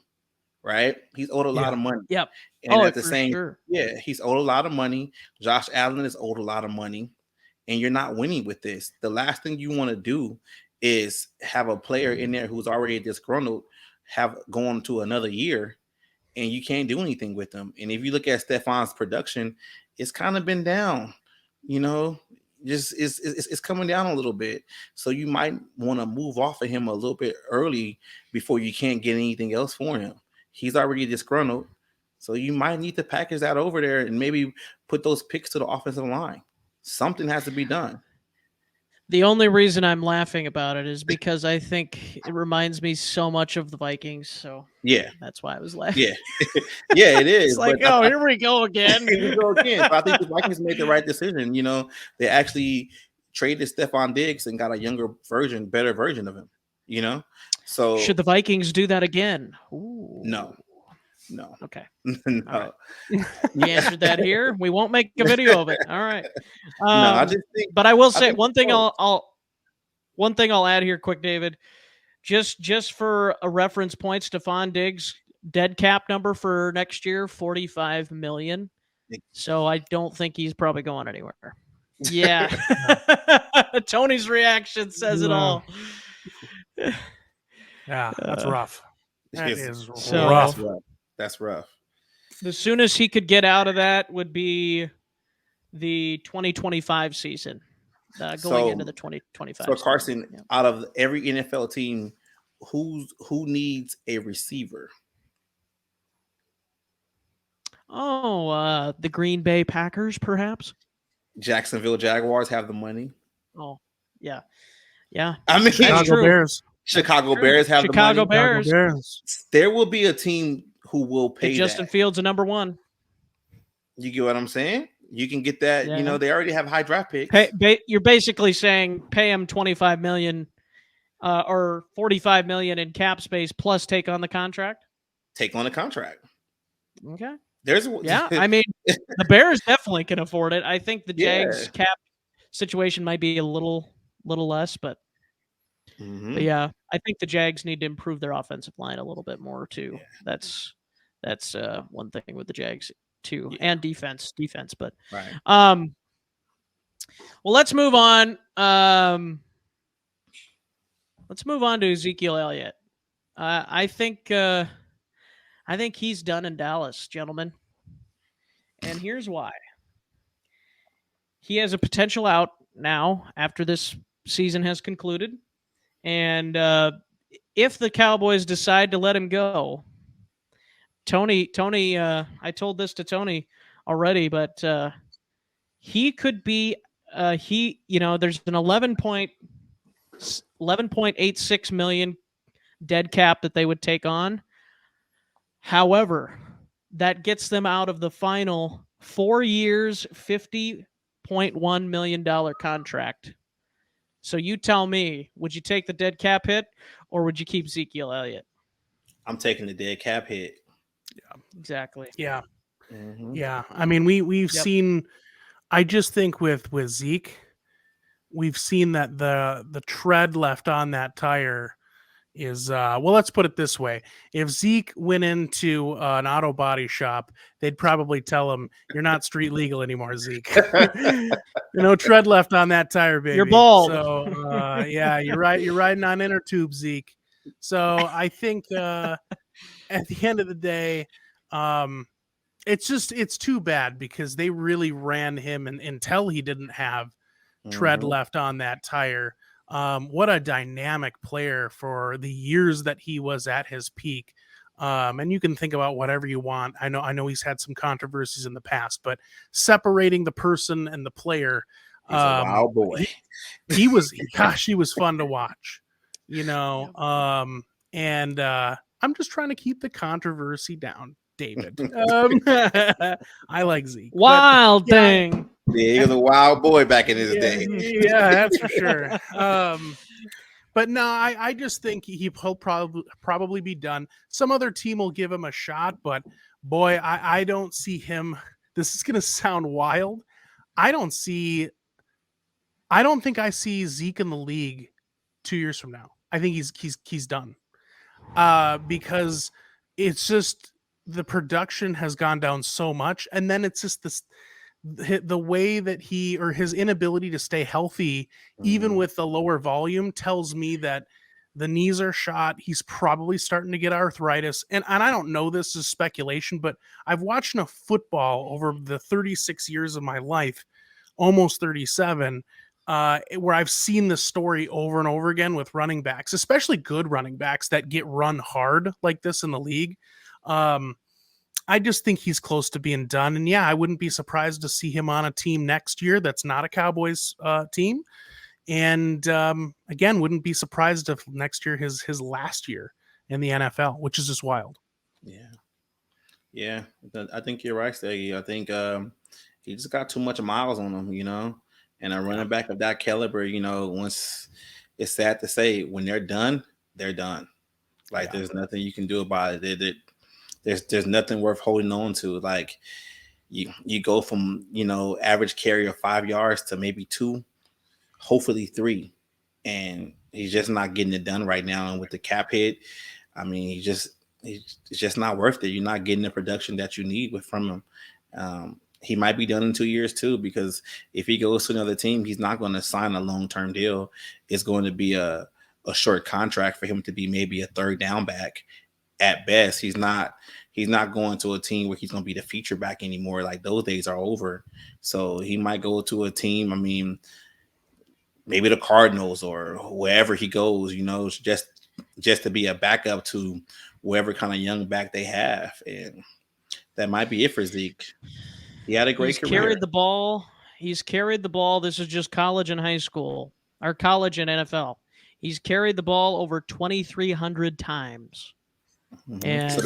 right? He's owed a lot of money.
Yep.
And at the same, he's owed a lot of money. Josh Allen is owed a lot of money, and you're not winning with this. The last thing you want to do is have a player in there who's already disgruntled have gone to another year, and you can't do anything with them. And if you look at Stefan's production, it's kind of been down. Just it's coming down a little bit. So you might want to move off of him a little bit early before you can't get anything else for him. He's already disgruntled. So you might need to package that over there and maybe put those picks to the offensive line. Something has to be done.
The only reason I'm laughing about it is because I think it reminds me so much of the Vikings. So
yeah,
that's why I was laughing.
Yeah, yeah, it is.
It's like, here we go again.
Here we go again. But I think the Vikings made the right decision. They actually traded Stephon Diggs and got a younger version, better version of him. So
should the Vikings do that again? Ooh.
No.
Okay.
No.
Right. You answered that here. We won't make a video of it. All right.
No, I just think.
But I will say one thing. One thing I'll add here, quick, David. Just for a reference point, Stephon Diggs dead cap number for next year, $45 million. So I don't think he's probably going anywhere. Yeah. Tony's reaction says it all.
Yeah, that's rough. That is
rough. That's rough.
The soonest he could get out of that would be the 2025 season, going into the 2025.
So Carson, out of every NFL team, who needs a receiver?
Oh, the Green Bay Packers, perhaps.
Jacksonville Jaguars have the money.
Oh, yeah.
I mean,
Chicago Bears.
Chicago Bears have the money.
Chicago Bears.
There will be a team who will pay
Justin Fields a number one.
You get what I'm saying? You can get that.
Yeah.
They already have high draft picks.
You're basically saying pay him $25 million or $45 million in cap space plus take on the contract.
Take on the contract.
Okay.
I
mean, the Bears definitely can afford it. I think the Jags cap situation might be a little less, but yeah, I think the Jags need to improve their offensive line a little bit more too. Yeah. That's one thing with the Jags too, and defense. But
right.
Well, let's move on. Let's move on to Ezekiel Elliot. I think he's done in Dallas, gentlemen. And here's why. He has a potential out now after this season has concluded. And if the Cowboys decide to let him go, Tony, I told this to Tony already, but he could be, there's an $11.86 million dead cap that they would take on. However, that gets them out of the final 4 years, $50.1 million contract. So you tell me, would you take the dead cap hit or would you keep Ezekiel Elliott?
I'm taking the dead cap hit.
Yeah, exactly.
Yeah.
Mm-hmm.
Yeah. I mean, we've seen, I just think with Zeke, we've seen that the tread left on that tire is, let's put it this way. If Zeke went into an auto body shop, they'd probably tell him, you're not street legal anymore, Zeke. Tread left on that tire, baby.
You're bald.
So, yeah, you're right. You're riding on inner tube, Zeke. So I think at the end of the day, it's too bad because they really ran him until he didn't have tread left on that tire. What a dynamic player for the years that he was at his peak. And you can think about whatever you want. I know he's had some controversies in the past, but separating the person and the player,
he's a wild boy.
He was fun to watch, and I'm just trying to keep the controversy down, David. I like Zeke.
Wild thing.
Yeah, he was a wild boy back in his day.
Yeah, that's for sure. But no, I just think he'll probably be done. Some other team will give him a shot, but boy, I don't see him. This is going to sound wild. I don't think I see Zeke in the league 2 years from now. I think he's done. Because it's just the production has gone down so much, and then it's just the way that his inability to stay healthy, even with the lower volume, tells me that the knees are shot. He's probably starting to get arthritis. And I don't know, this is speculation, but I've watched enough football over the 36 years of my life, almost 37, where I've seen this story over and over again with running backs, especially good running backs that get run hard like this in the league. I just think he's close to being done. And yeah, I wouldn't be surprised to see him on a team next year that's not a Cowboys team. And again, wouldn't be surprised if next year his last year in the NFL, which is just wild.
Yeah, I think you're right, Steggy. I think he just got too much miles on him, and a running back of that caliber, once it's sad to say, when they're done, they're done. Like there's nothing you can do about it. There's nothing worth holding on to. Like you go from average carry of 5 yards to maybe 2, hopefully 3, and he's just not getting it done right now. And with the cap hit, I mean, it's just not worth it. You're not getting the production that you need from him. He might be done in 2 years too, because if he goes to another team, he's not going to sign a long-term deal. It's going to be a short contract for him to be maybe a third down back at best. He's not going to a team where he's going to be the feature back anymore. Like those days are over. So he might go to a team. I mean, maybe the Cardinals or wherever he goes, just to be a backup to whatever kind of young back they have. And that might be it for Zeke. He had a great career.
He's carried the ball. This is just college and high school, or college and NFL. He's carried the ball over 2,300 times.
Mm-hmm.
And
so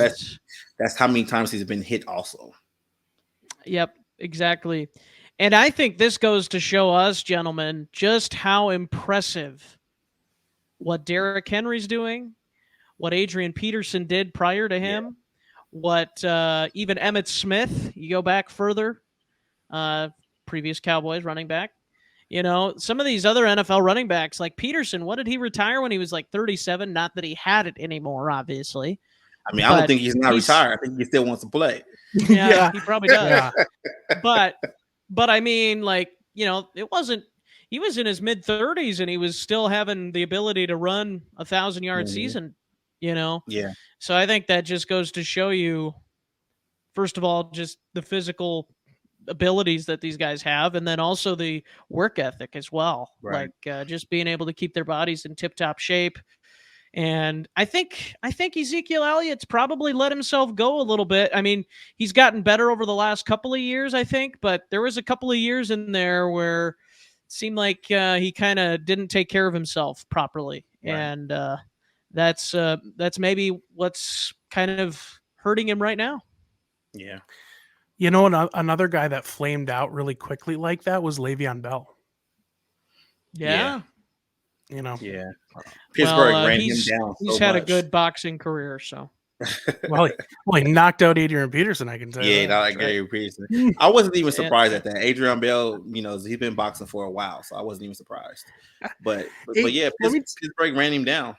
that's how many times he's been hit also.
Yep, exactly. And I think this goes to show us, gentlemen, just how impressive what Derrick Henry's doing, what Adrian Peterson did prior to him, what even Emmitt Smith, you go back further, previous Cowboys running back. Some of these other NFL running backs, like Peterson, what did he retire when he was like 37? Not that he had it anymore, obviously.
I mean, I don't think he's retired. I think he still wants to play.
Yeah, he probably does. Yeah. But I mean, like, it wasn't, he was in his mid 30s and he was still having the ability to run 1,000-yard season, Yeah. So I think that just goes to show you, first of all, just the physical abilities that these guys have, and then also the work ethic as well.
Right.
Like just being able to keep their bodies in tip-top shape. And I think Ezekiel Elliott's probably let himself go a little bit. I mean, he's gotten better over the last couple of years, I think, but there was a couple of years in there where it seemed like he kind of didn't take care of himself properly. Right. And that's maybe what's kind of hurting him right now.
Yeah.
Another guy that flamed out really quickly like that was Le'Veon Bell.
Yeah.
Yeah. Pittsburgh ran him down.
He's had a good boxing career, so.
well, he knocked out Adrian Peterson, I can tell you.
Yeah, not like Adrian Peterson. I wasn't even surprised at that. Adrian Bell, he's been boxing for a while, so I wasn't even surprised. But yeah, Pittsburgh ran him down.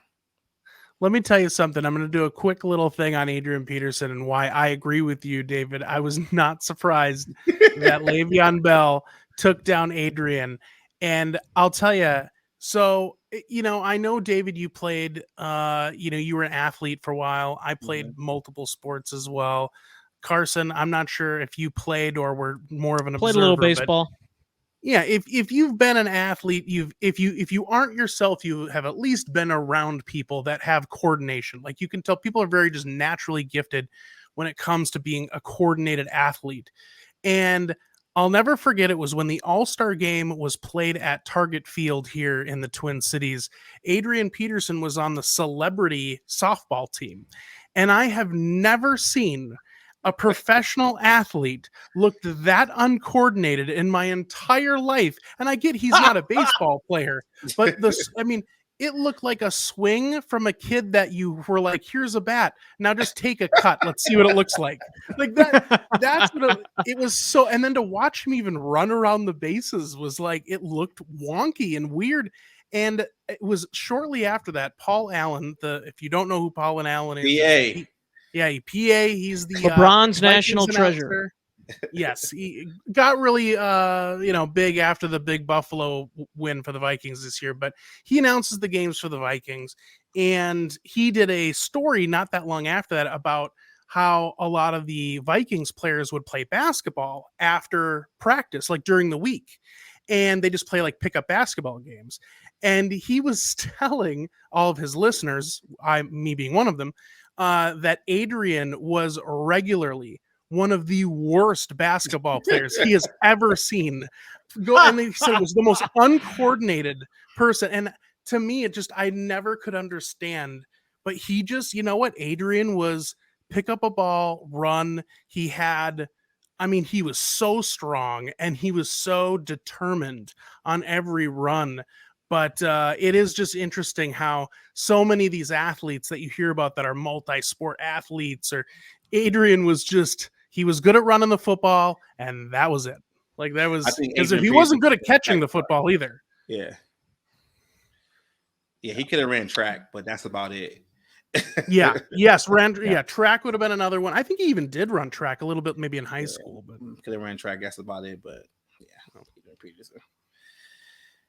Let me tell you something. I'm going to do a quick little thing on Adrian Peterson and why I agree with you, David. I was not surprised that Le'Veon Bell took down Adrian. And I'll tell you, so, I know, David, you played, you were an athlete for a while. I played multiple sports as well. Carson, I'm not sure if you played or were more of an observer.
Played a little baseball.
Yeah, if you've been an athlete, if you aren't yourself, you have at least been around people that have coordination. Like, you can tell people are very just naturally gifted when it comes to being a coordinated athlete. And I'll never forget, it was when the All-Star game was played at Target Field here in the Twin Cities. Adrian Peterson was on the celebrity softball team. And I have never seen a professional athlete looked that uncoordinated in my entire life. And I get he's not a baseball player, but it looked like a swing from a kid that you were like, here's a bat. Now just take a cut. Let's see what it looks like. Like that's what it was. So, and then to watch him even run around the bases was like, it looked wonky and weird. And it was shortly after that, Paul Allen, if you don't know who Paul Allen is,
PA.
PA. He's the
LeBron's national treasure.
Yes, he got really big after the big Buffalo win for the Vikings this year, but he announces the games for the Vikings, and he did a story not that long after that about how a lot of the Vikings players would play basketball after practice, like during the week, and they just play like pickup basketball games. And he was telling all of his listeners, me being one of them, that Adrian was regularly one of the worst basketball players he has ever seen. And they said it was the most uncoordinated person. And to me, I never could understand. But he just, you know what? Adrian was pick up a ball, run. He was so strong and he was so determined on every run. But it is just interesting how so many of these athletes that you hear about that are multi-sport athletes, or Adrian was just, he was good at running the football, and that was it. Like, that was, because if he wasn't good at catching the football either.
Yeah, he could have ran track, but that's about it.
Track would have been another one. I think he even did run track a little bit, maybe in high school, but
could have ran track. That's about it. But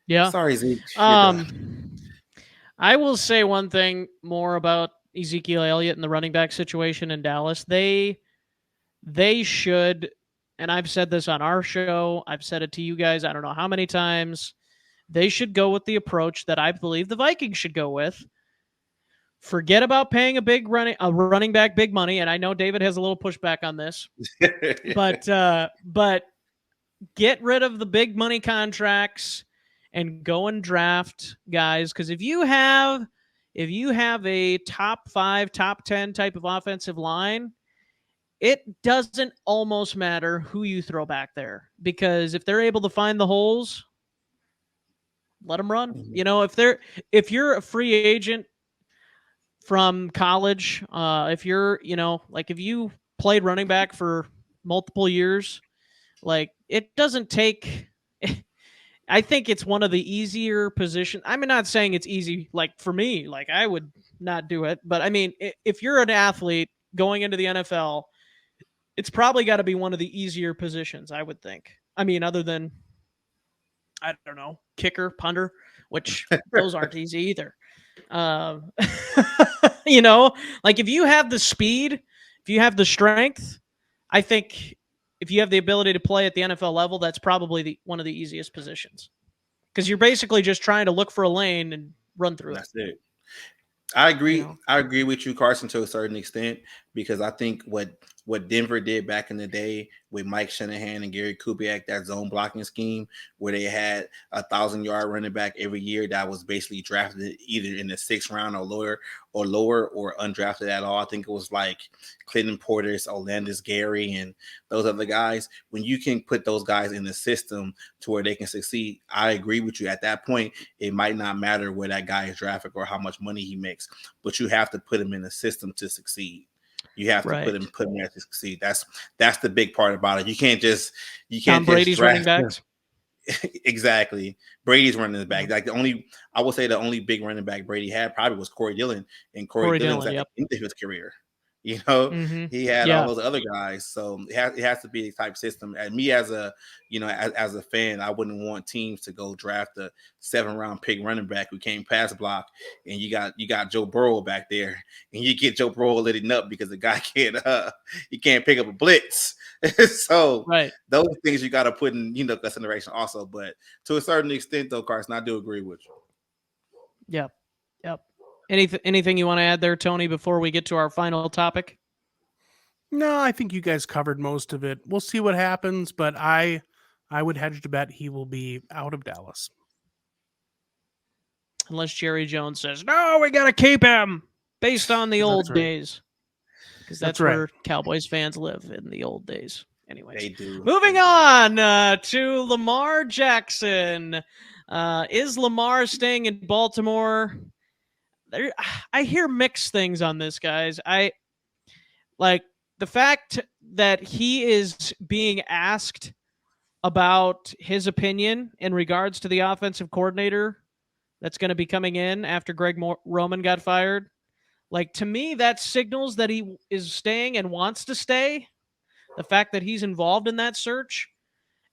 yeah.
Sorry, Zeke.
I will say one thing more about Ezekiel Elliott and the running back situation in Dallas. They should, and I've said this on our show, I've said it to you guys, I don't know how many times, they should go with the approach that I believe the Vikings should go with. Forget about paying a running back big money, and I know David has a little pushback on this, but get rid of the big money contracts and go and draft guys, because if you have a top 5, top 10 type of offensive line, it doesn't almost matter who you throw back there, because if they're able to find the holes, let them run. You know, if you're a free agent from college, if you're, if you played running back for multiple years, like, it doesn't take, I think it's one of the easier positions. I'm not saying it's easy, like, for me, like, I would not do it, but I mean, if you're an athlete going into the NFL, it's probably got to be one of the easier positions, I would think. I mean, other than, I don't know, kicker, punter, which those aren't easy either. Like, if you have the speed, if you have the strength, I think if you have the ability to play at the NFL level, that's probably one of the easiest positions, because you're basically just trying to look for a lane and run through
it. That's it. I agree. I agree with you, Carson, to a certain extent, because I think what Denver did back in the day with Mike Shanahan and Gary Kubiak, that zone blocking scheme where they had 1,000-yard running back every year that was basically drafted either in the 6th round or lower or undrafted at all. I think it was like Clinton Portis, Olandis Gary, and those other guys. When you can put those guys in the system to where they can succeed, I agree with you. At that point, it might not matter where that guy is drafted or how much money he makes, but you have to put him in the system to succeed. You have to put him there to succeed. That's the big part about it. You can't
Tom Brady's running backs.
Exactly. Brady's running the back. Like, I would say the only big running back Brady had probably was Corey Dillon, and Corey Dillon was at the end of his career. He had all those other guys. So it has to be a type system. And me as a fan, I wouldn't want teams to go draft a 7th-round pick running back who can't pass block, and you got Joe Burrow back there, and you get Joe Burrow lit up because the guy can't pick up a blitz. So those things you got to put in consideration also. But to a certain extent, though, Carson, I do agree with you.
Yep. Anything you want to add there, Tony, before we get to our final topic?
No, I think you guys covered most of it. We'll see what happens, but I would hedge to bet he will be out of Dallas.
Unless Jerry Jones says, no, we got to keep him based on the old days. Because that's where Cowboys fans live, in the old days. Anyways,
they do.
Moving on to Lamar Jackson. Is Lamar staying in Baltimore? I hear mixed things on this, guys. I like the fact that he is being asked about his opinion in regards to the offensive coordinator that's going to be coming in after Greg Roman got fired. Like, to me, that signals that he is staying and wants to stay. the fact that he's involved in that search,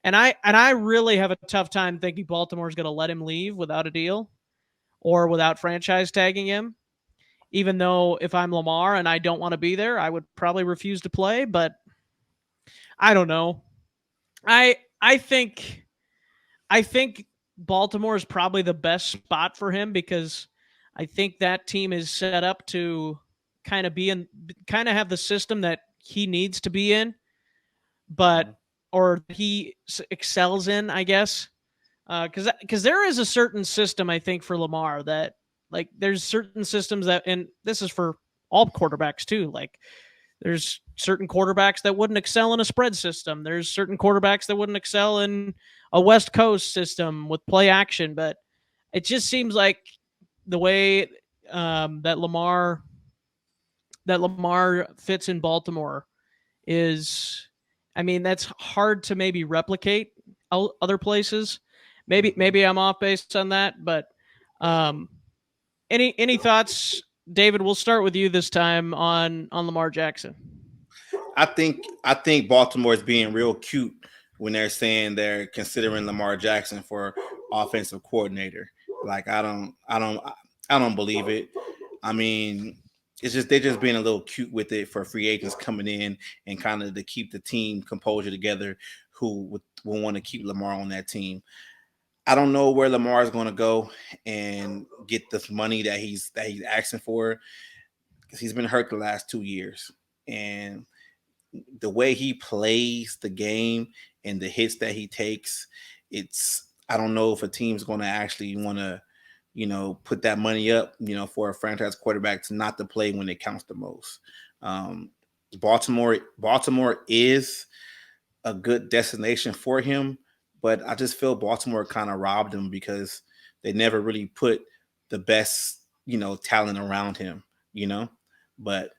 and I really have a tough time thinking Baltimore's going to let him leave without a deal or without franchise tagging him. Even though if I'm Lamar and I don't want to be there, I would probably refuse to play. But I don't know. I think Baltimore is probably the best spot for him because I think that team is set up to kind of have the system that he needs to be in, but or he excels in, I guess. Because there is a certain system I think for Lamar that like there's certain systems that, and this is for all quarterbacks too. Like there's certain quarterbacks that wouldn't excel in a spread system. There's certain quarterbacks that wouldn't excel in a West Coast system with play action. But it just seems like the way that Lamar fits in Baltimore is, I mean, that's hard to maybe replicate other places. Maybe I'm off based on that, but any thoughts, David? We'll start with you this time on Lamar Jackson.
I think Baltimore is being real cute when they're saying they're considering Lamar Jackson for offensive coordinator. Like I don't believe it. I mean, it's just they're just being a little cute with it for free agents coming in and kind of to keep the team composure together who will want to keep Lamar on that team. I don't know where Lamar is going to go and get this money that he's asking for because he's been hurt the last 2 years. And the way he plays the game and the hits that he takes, I don't know if a team's going to actually want to, put that money up, for a franchise quarterback to not to play when it counts the most. Baltimore is a good destination for him, but I just feel Baltimore kind of robbed him because they never really put the best, talent around him, but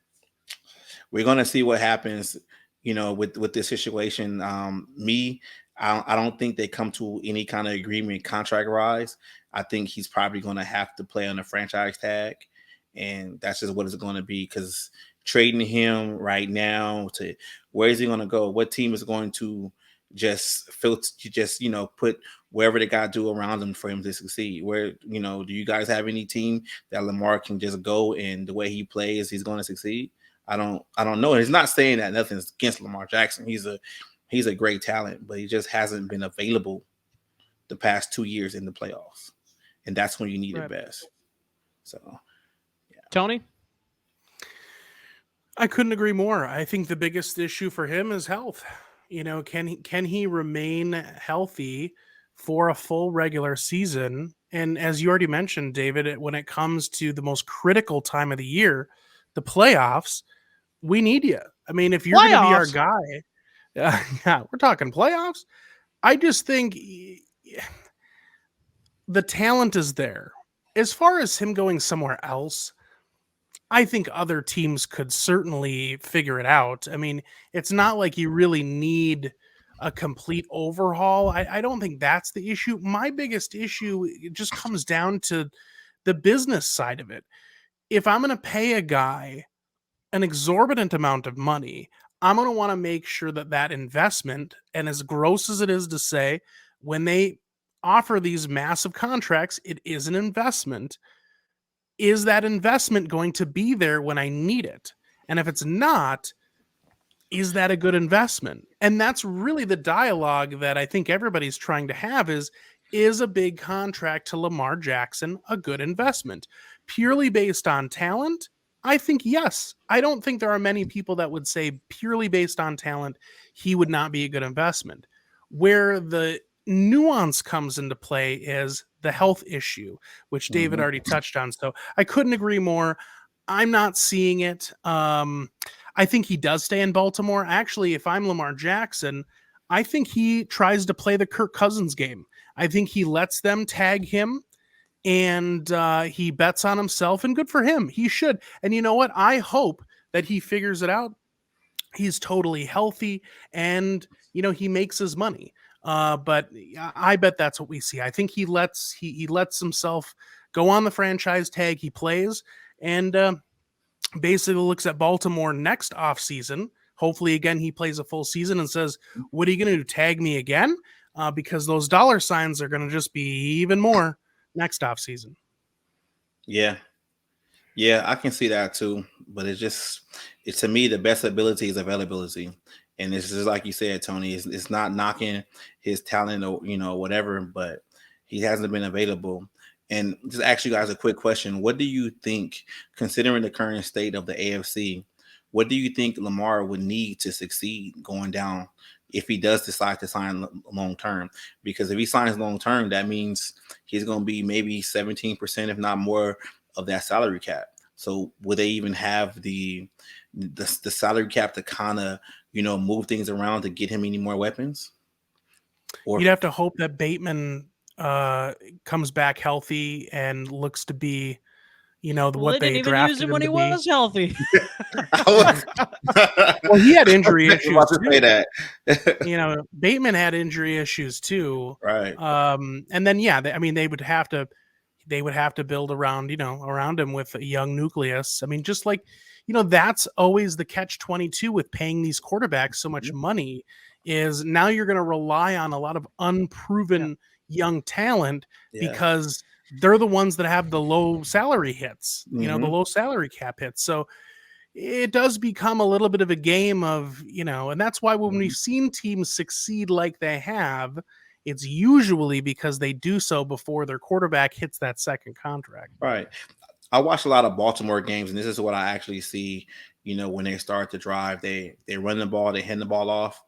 we're going to see what happens, with this situation. I don't think they come to any kind of agreement contract-wise. I think he's probably going to have to play on a franchise tag, and that's just what it's going to be because trading him right now to where is he going to go? What team is going to just put wherever they got to do around him for him to succeed? Where, do you guys have any team that Lamar can just go and the way he plays, he's going to succeed? I don't know. He's not saying that nothing's against Lamar Jackson. He's a great talent, but he just hasn't been available the past 2 years in the playoffs. And that's when you need it best. So, yeah.
Tony?
I couldn't agree more. I think the biggest issue for him is health. Can he remain healthy for a full regular season? And as you already mentioned, David, when it comes to the most critical time of the year, the playoffs, we need you. I mean, if you're going to be our guy, yeah, we're talking playoffs. I just think the talent is there. As far as him going somewhere else, I think other teams could certainly figure it out. I mean, it's not like you really need a complete overhaul. I don't think that's the issue. My biggest issue just comes down to the business side of it. If I'm going to pay a guy an exorbitant amount of money, I'm going to want to make sure that investment, and as gross as it is to say, when they offer these massive contracts, it is an investment. Is that investment going to be there when I need it? And if it's not, is that a good investment? And that's really the dialogue that I think everybody's trying to have is a big contract to Lamar Jackson a good investment? Purely based on talent? I think yes. I don't think there are many people that would say purely based on talent, he would not be a good investment. Where the nuance comes into play is the health issue, which David already touched on. So I couldn't agree more. I'm not seeing it. I think he does stay in Baltimore. Actually, if I'm Lamar Jackson, I think he tries to play the Kirk Cousins game. I think he lets them tag him and he bets on himself, and good for him. He should. And you know what? I hope that he figures it out. He's totally healthy and, he makes his money. But I bet that's what we see. I think he lets himself go on the franchise tag. He plays and basically looks at Baltimore next offseason Hopefully, again, he plays a full season and says, what are you going to do, tag me again? Because those dollar signs are going to just be even more next offseason.
Yeah. Yeah, I can see that too. But it's to me, the best ability is availability. And it's just like you said, Tony, it's not knocking his talent or, whatever, but he hasn't been available. And just ask you guys a quick question. What do you think, considering the current state of the AFC, what do you think Lamar would need to succeed going down if he does decide to sign long term? Because if he signs long term, that means he's going to be maybe 17%, if not more, of that salary cap. So would they even have the salary cap to kind of, move things around to get him any more weapons?
Or you'd have to hope that Bateman comes back healthy and looks to be, what they
didn't even
drafted
use him when he
to
was healthy.
Well, he had injury issues too.
Say that.
Bateman had injury issues too.
Right.
And then they would have to build around him with a young nucleus. I mean, just like that's always the catch-22 with paying these quarterbacks so much money, is now you're going to rely on a lot of unproven young talent because they're the ones that have the low salary hits, the low salary cap hits. So it does become a little bit of a game of, and that's why when we've seen teams succeed like they have, it's usually because they do so before their quarterback hits that second contract.
Right. I watch a lot of Baltimore games, and this is what I actually see, when they start to drive, they run the ball, they hand the ball off,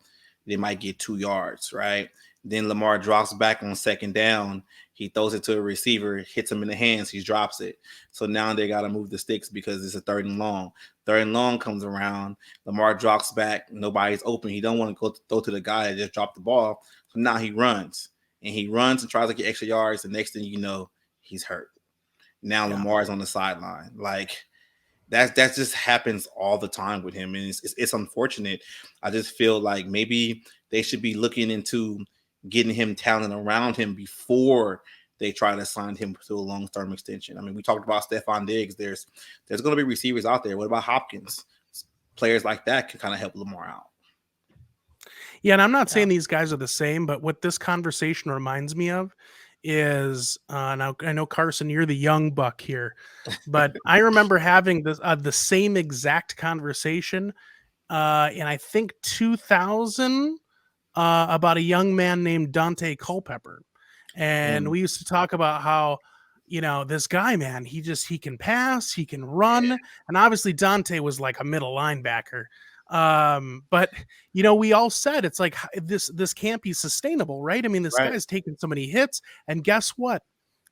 they might get 2 yards, right? Then Lamar drops back on second down. He throws it to a receiver, hits him in the hands, he drops it. So now they got to move the sticks because it's a 3rd and long. 3rd and long comes around. Lamar drops back. Nobody's open. He don't want to go throw to the guy that just dropped the ball. So now he runs. And he runs and tries to get extra yards. The next thing you know, he's hurt. Now Lamar's on the sideline. Like, that just happens all the time with him. And it's unfortunate. I just feel like maybe they should be looking into getting him talent around him before they try to sign him to a long-term extension. I mean, we talked about Stephon Diggs. There's going to be receivers out there. What about Hopkins? Players like that can kind of help Lamar out.
Yeah, and I'm not saying these guys are the same, but what this conversation reminds me of is now I know, Carson, you're the young buck here, but I remember having the same exact conversation in I think 2000 about a young man named Dante Culpepper. And we used to talk about how, this guy, man, he can pass, he can run. And obviously Dante was like a middle linebacker. But we all said it's like this can't be sustainable, right? I mean, this guy's taking so many hits, and guess what?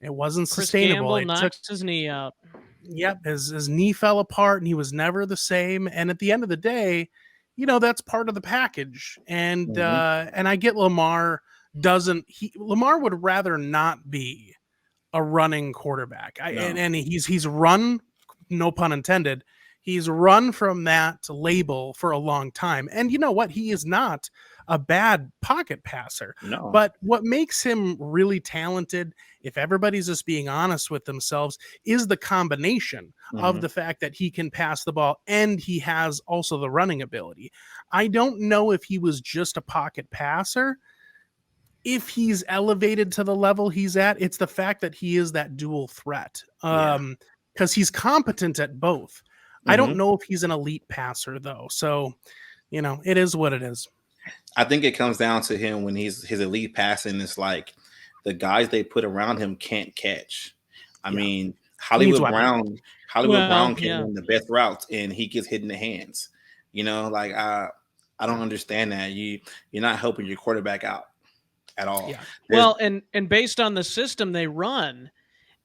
It wasn't sustainable.
Campbell knocked his knee out.
Yep, his knee fell apart, and he was never the same. And at the end of the day, that's part of the package. And and I get Lamar would rather not be a running quarterback. And he's run, no pun intended. He's run from that label for a long time. And you know what? He is not a bad pocket passer.
No.
But what makes him really talented, if everybody's just being honest with themselves, is the combination of the fact that he can pass the ball and he has also the running ability. I don't know if he was just a pocket passer. If he's elevated to the level he's at, it's the fact that he is that dual threat. Because he's competent at both. I don't know if he's an elite passer, though. So, it is what it is.
I think it comes down to him when his elite passing. It's like the guys they put around him can't catch. I mean, Hollywood Brown can run the best routes, and he gets hit in the hands. I don't understand that. You're not helping your quarterback out at all.
Yeah. Well, and based on the system they run,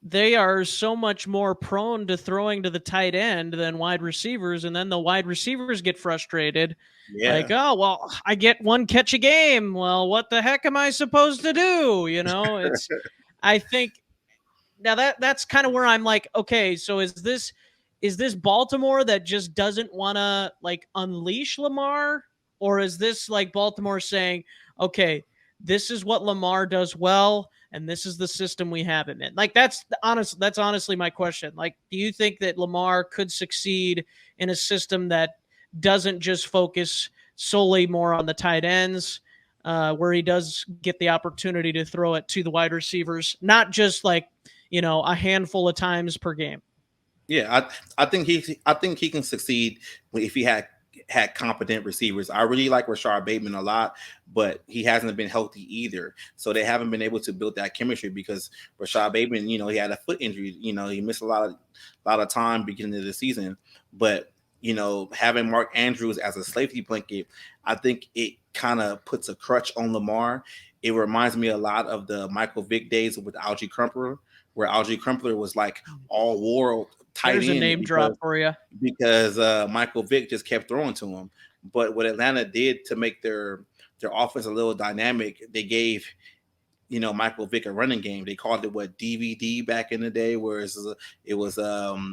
they are so much more prone to throwing to the tight end than wide receivers. And then the wide receivers get frustrated. Yeah. Like, oh, well, I get 1 catch a game. Well, what the heck am I supposed to do? It's, I think now that's kind of where I'm like, okay, so is this Baltimore that just doesn't want to like unleash Lamar? Or is this like Baltimore saying, okay, this is what Lamar does well, and this is the system we have him in? Like, that's honestly my question. Like, do you think that Lamar could succeed in a system that doesn't just focus solely more on the tight ends, where he does get the opportunity to throw it to the wide receivers, not just like, a handful of times per game.
Yeah, I think he can succeed if he had competent receivers. I really like Rashard Bateman a lot, but he hasn't been healthy either. So they haven't been able to build that chemistry because Rashard Bateman, he had a foot injury. He missed a lot of time beginning of the season. But having Mark Andrews as a safety blanket, I think it kind of puts a crutch on Lamar. It reminds me a lot of the Michael Vick days with Algie Crumpler, where Algie Crumpler was like all world tight
There's
end.
a name drop for you.
Because Michael Vick just kept throwing to him. But what Atlanta did to make their offense a little dynamic, they gave Michael Vick a running game. They called it DVD back in the day, where it was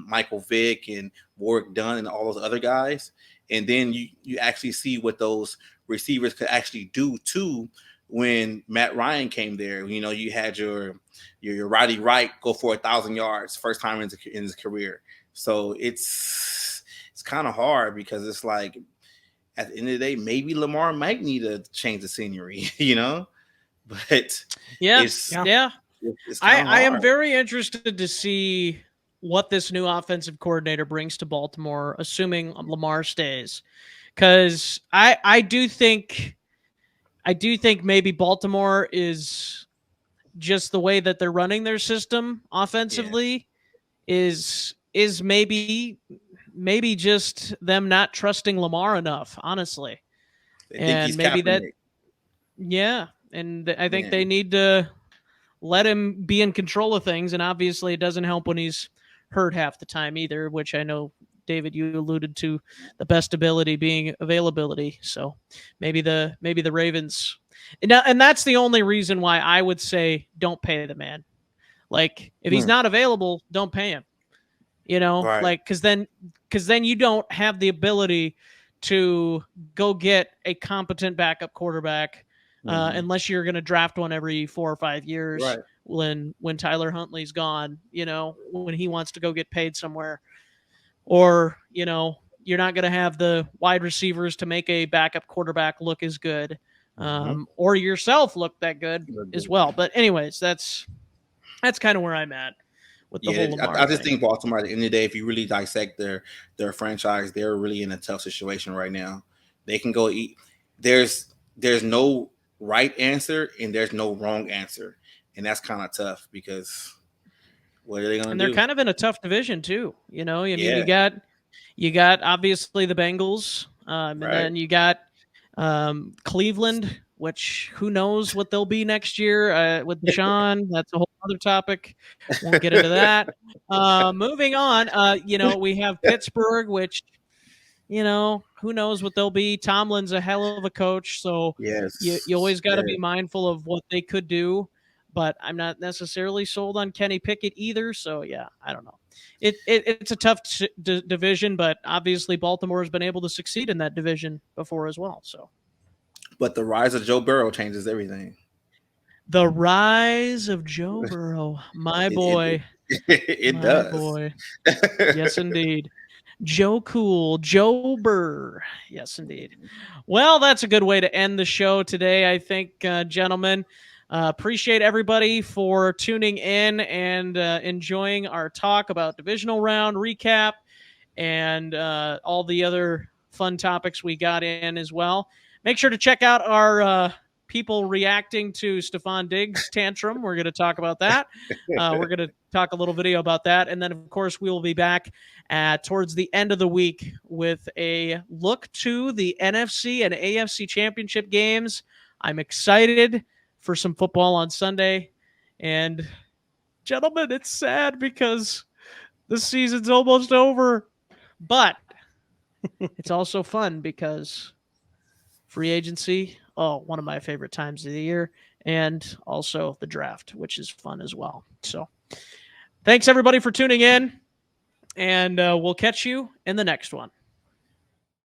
Michael Vick and Warwick Dunn and all those other guys. And then you actually see what those receivers could actually do too. When Matt Ryan came there, you had your Roddy Wright go for 1,000 yards first time in his career. So it's kind of hard because it's like at the end of the day, maybe Lamar might need to change the scenery, But
yeah. I am very interested to see what this new offensive coordinator brings to Baltimore, assuming Lamar stays, because I do think maybe Baltimore is just the way that they're running their system offensively is maybe just them not trusting Lamar enough, honestly. And maybe that, and I think they need to let him be in control of things. And obviously it doesn't help when he's hurt half the time either, which I know, David, you alluded to the best ability being availability. So maybe the Ravens, and that's the only reason why I would say don't pay the man. Like if he's not available, don't pay him.
Right.
Like because then you don't have the ability to go get a competent backup quarterback unless you're going to draft one every 4 or 5 years.
Right.
When Tyler Huntley's gone, when he wants to go get paid somewhere. Or, you're not going to have the wide receivers to make a backup quarterback look as good, or yourself look that good as well. But anyways, that's kind of where I'm at with the whole Lamar
I just
thing.
think Baltimore, at the end of the day, if you really dissect their franchise, they're really in a tough situation right now. They can go eat. There's no right answer and there's no wrong answer, and that's kind of tough because. What are they going to do?
And they're kind of in a tough division too. You got obviously the Bengals, and then you got Cleveland, which who knows what they'll be next year with Deshaun. That's a whole other topic. Won't get into that. Moving on, we have Pittsburgh, which who knows what they'll be. Tomlin's a hell of a coach, so you always got to be mindful of what they could do. But I'm not necessarily sold on Kenny Pickett either. So, I don't know. It's a tough division, but obviously Baltimore has been able to succeed in that division before as well. So,
but the rise of Joe Burrow changes everything.
The rise of Joe Burrow, my boy.
It does.
Boy. Yes, indeed. Joe Cool, Joe Burr. Yes, indeed. Well, that's a good way to end the show today, I think, gentlemen. Appreciate everybody for tuning in and enjoying our talk about divisional round recap and all the other fun topics we got in as well. Make sure to check out our people reacting to Stephon Diggs' tantrum. We're going to talk about that. We're going to talk a little video about that. And then, of course, we will be back towards the end of the week with a look to the NFC and AFC championship games. I'm excited for some football on Sunday. And gentlemen, it's sad because the season's almost over, but it's also fun because free agency, one of my favorite times of the year, and also the draft, which is fun as well. So thanks everybody for tuning in, and we'll catch you in the next one.